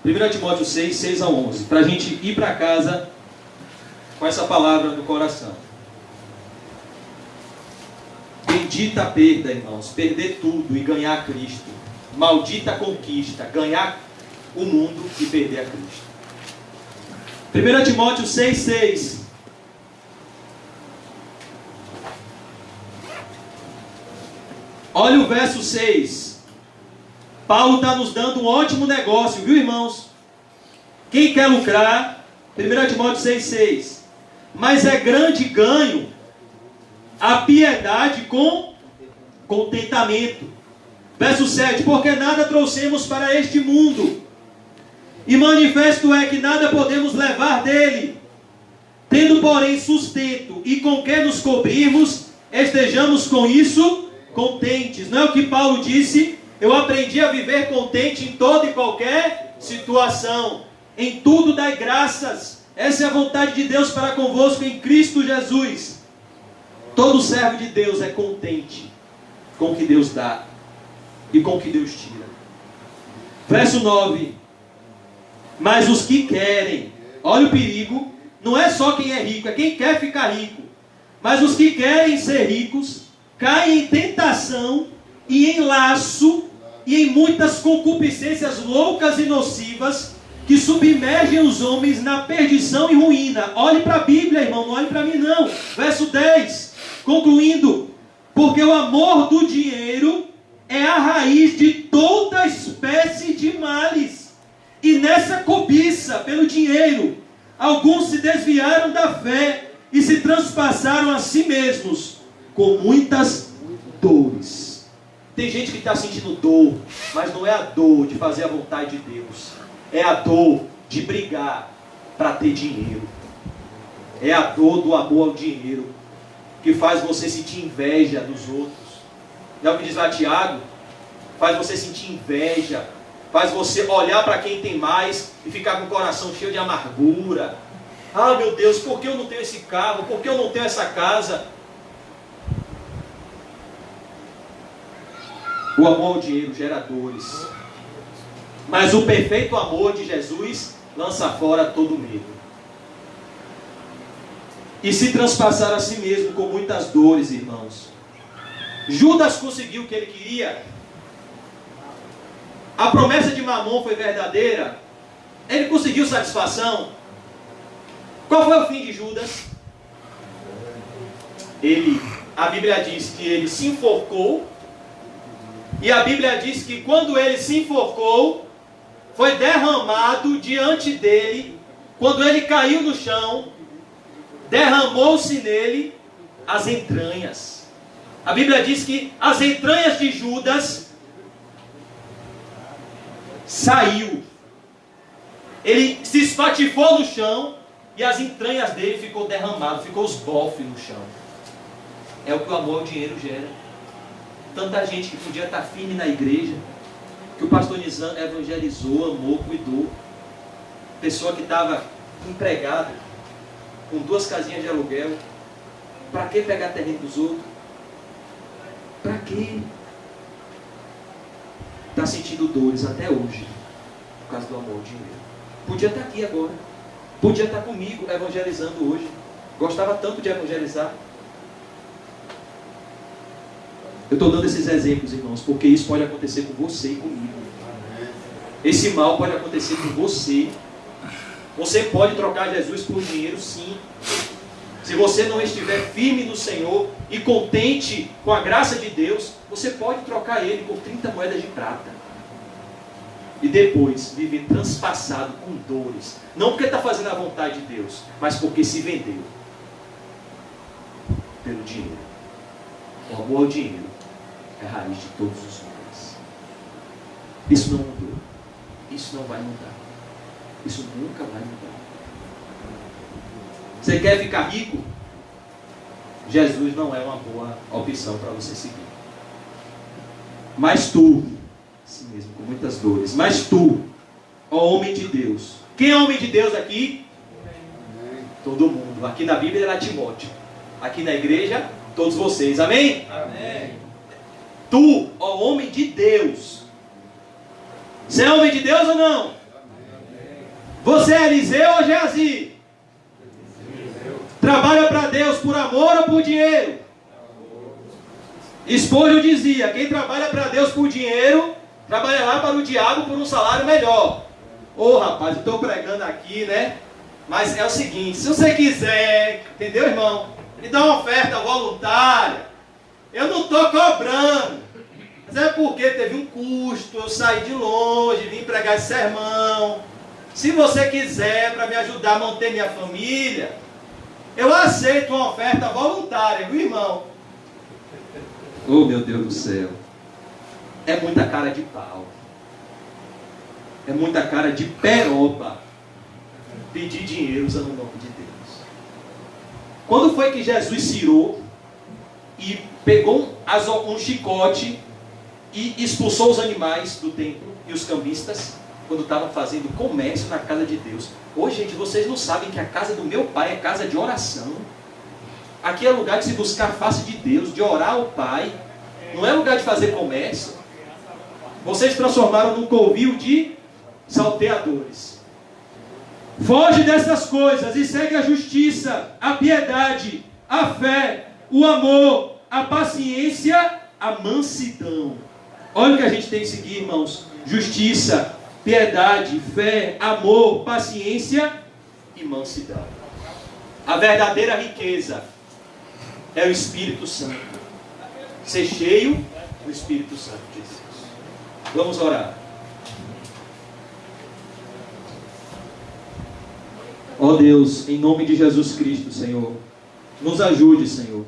1 Timóteo 6, 6 a 11. Para a gente ir para casa com essa palavra no coração. Bendita a perda, irmãos. Perder tudo e ganhar Cristo. Maldita a conquista. Ganhar o mundo e perder a Cristo. 1 Timóteo 6, 6. Olha o verso 6. Paulo está nos dando um ótimo negócio, viu, irmãos? Quem quer lucrar, 1 Timóteo 6, 6. Mas é grande ganho a piedade com contentamento. Verso 7. Porque nada trouxemos para este mundo, e manifesto é que nada podemos levar dele. Tendo, porém, sustento e com que nos cobrirmos, estejamos com isso contentes. Não é o que Paulo disse? Eu aprendi a viver contente em toda e qualquer situação. Em tudo dai graças. Essa é a vontade de Deus para convosco em Cristo Jesus. Todo servo de Deus é contente com o que Deus dá e com o que Deus tira. Verso 9. Mas os que querem, olha o perigo, não é só quem é rico, é quem quer ficar rico. Mas os que querem ser ricos, caem em tentação e em laço e em muitas concupiscências loucas e nocivas, que submergem os homens na perdição e ruína. Olhe para a Bíblia, irmão, não olhe para mim não. Verso 10, concluindo: porque o amor do dinheiro é a raiz de toda espécie de males. E nessa cobiça pelo dinheiro, alguns se desviaram da fé e se transpassaram a si mesmos com muitas dores. Tem gente que está sentindo dor, mas não é a dor de fazer a vontade de Deus. É a dor de brigar para ter dinheiro. É a dor do amor ao dinheiro que faz você sentir inveja dos outros. Não é o que diz lá Tiago? Faz você sentir inveja, faz você olhar para quem tem mais e ficar com o coração cheio de amargura. Ah, meu Deus, por que eu não tenho esse carro? Por que eu não tenho essa casa? O amor ao dinheiro gera dores, mas o perfeito amor de Jesus lança fora todo medo. E se transpassar a si mesmo com muitas dores, irmãos. Judas conseguiu o que ele queria. A promessa de Mamon foi verdadeira. Ele conseguiu satisfação. Qual foi o fim de Judas? A Bíblia diz que ele se enforcou. E a Bíblia diz que quando ele se enforcou, foi derramado diante dele, quando ele caiu no chão, derramou-se nele as entranhas. A Bíblia diz que as entranhas de Judas saiu. Ele se espatifou no chão e as entranhas dele ficou derramado, ficou os bofes no chão. É o que o amor ao dinheiro gera. Tanta gente que podia estar firme na igreja, que o pastor Nizam evangelizou, amou, cuidou. Pessoa que estava empregada, com 2 casinhas de aluguel. Para que pegar terreno dos outros? Para quê? Está sentindo dores até hoje, por causa do amor ao dinheiro. Podia estar aqui agora, podia estar comigo evangelizando hoje. Gostava tanto de evangelizar. Eu estou dando esses exemplos, irmãos, porque isso pode acontecer com você e comigo. Esse mal pode acontecer com você. Você pode trocar Jesus por dinheiro, sim. Se você não estiver firme no Senhor e contente com a graça de Deus, você pode trocar ele por 30 moedas de prata. E depois viver transpassado com dores. Não porque está fazendo a vontade de Deus, mas porque se vendeu pelo dinheiro. O amor ao dinheiro é a raiz de todos os males. Isso não mudou. Isso não vai mudar. Isso nunca vai mudar. Você quer ficar rico? Jesus não é uma boa opção para você seguir. Mas tu, assim mesmo, com muitas dores, mas tu, ó homem de Deus. Quem é homem de Deus aqui? Todo mundo. Aqui na Bíblia era Timóteo. Aqui na igreja, todos vocês. Amém? Amém. Tu, ó homem de Deus. Você é homem de Deus ou não? Você é Eliseu ou Geazi? Trabalha para Deus por amor ou por dinheiro? Spurgeon dizia: quem trabalha para Deus por dinheiro, trabalhará para o diabo por um salário melhor. Ô rapaz, eu estou pregando aqui, né? Mas é o seguinte, se você quiser, entendeu, irmão? Me dá uma oferta voluntária. Eu não estou cobrando. Mas é porque teve um custo, eu saí de longe, vim pregar esse sermão. Se você quiser, para me ajudar a manter minha família, eu aceito uma oferta voluntária, viu, irmão? Oh, meu Deus do céu. É muita cara de pau. É muita cara de peroba pedir dinheiro usando o nome de Deus. Quando foi que Jesus cirou e pegou um chicote e expulsou os animais do templo e os cambistas quando estavam fazendo comércio na casa de Deus? Hoje, gente, vocês não sabem que a casa do meu pai é casa de oração. Aqui é lugar de se buscar a face de Deus, de orar ao Pai. Não é lugar de fazer comércio. Vocês transformaram num covil de salteadores. Foge dessas coisas e segue a justiça, a piedade, a fé, o amor, a paciência, a mansidão. Olha o que a gente tem que seguir, irmãos. Justiça, piedade, fé, amor, paciência e mansidão. A verdadeira riqueza é o Espírito Santo. Ser cheio do Espírito Santo de Deus. Vamos orar. Ó Deus, em nome de Jesus Cristo, Senhor, nos ajude, Senhor,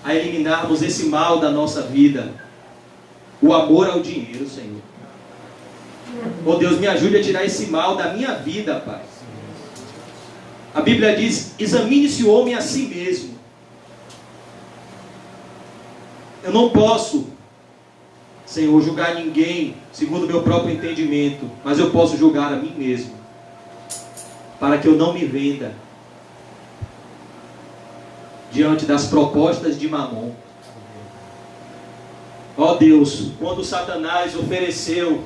a eliminarmos esse mal da nossa vida, o amor ao dinheiro, Senhor. Ó Deus, me ajude a tirar esse mal da minha vida, Pai. A Bíblia diz: examine-se o homem a si mesmo. Eu não posso, Senhor, julgar ninguém segundo o meu próprio entendimento, mas eu posso julgar a mim mesmo, para que eu não me venda diante das propostas de Mamon. Ó Deus, quando Satanás ofereceu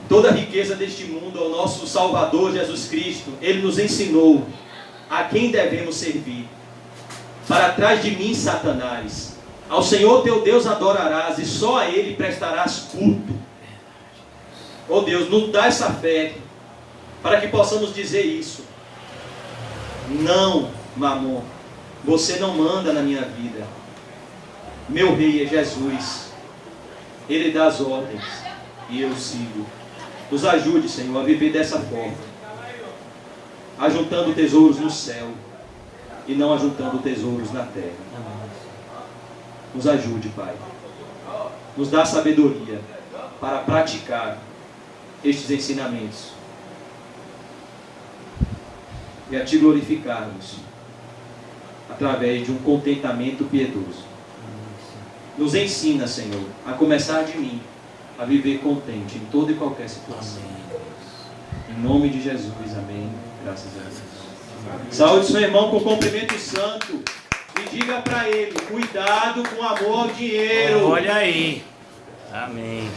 toda a riqueza deste mundo ao nosso Salvador Jesus Cristo, Ele nos ensinou a quem devemos servir. Para trás de mim, Satanás, ao Senhor teu Deus adorarás, e só a Ele prestarás culto. Ó Deus, nos dá essa fé, para que possamos dizer isso. Não, Mamon, você não manda na minha vida. Meu rei é Jesus. Ele dá as ordens e eu sigo. Nos ajude, Senhor, a viver dessa forma, ajuntando tesouros no céu e não ajuntando tesouros na terra. Nos ajude, Pai. Nos dá sabedoria para praticar estes ensinamentos e a Te glorificarmos através de um contentamento piedoso. Nos ensina, Senhor, a começar de mim, a viver contente em toda e qualquer situação. Em nome de Jesus, amém. Graças a Deus. Saúde seu irmão com cumprimento santo e diga para ele: cuidado com amor ao dinheiro. Olha aí. Amém.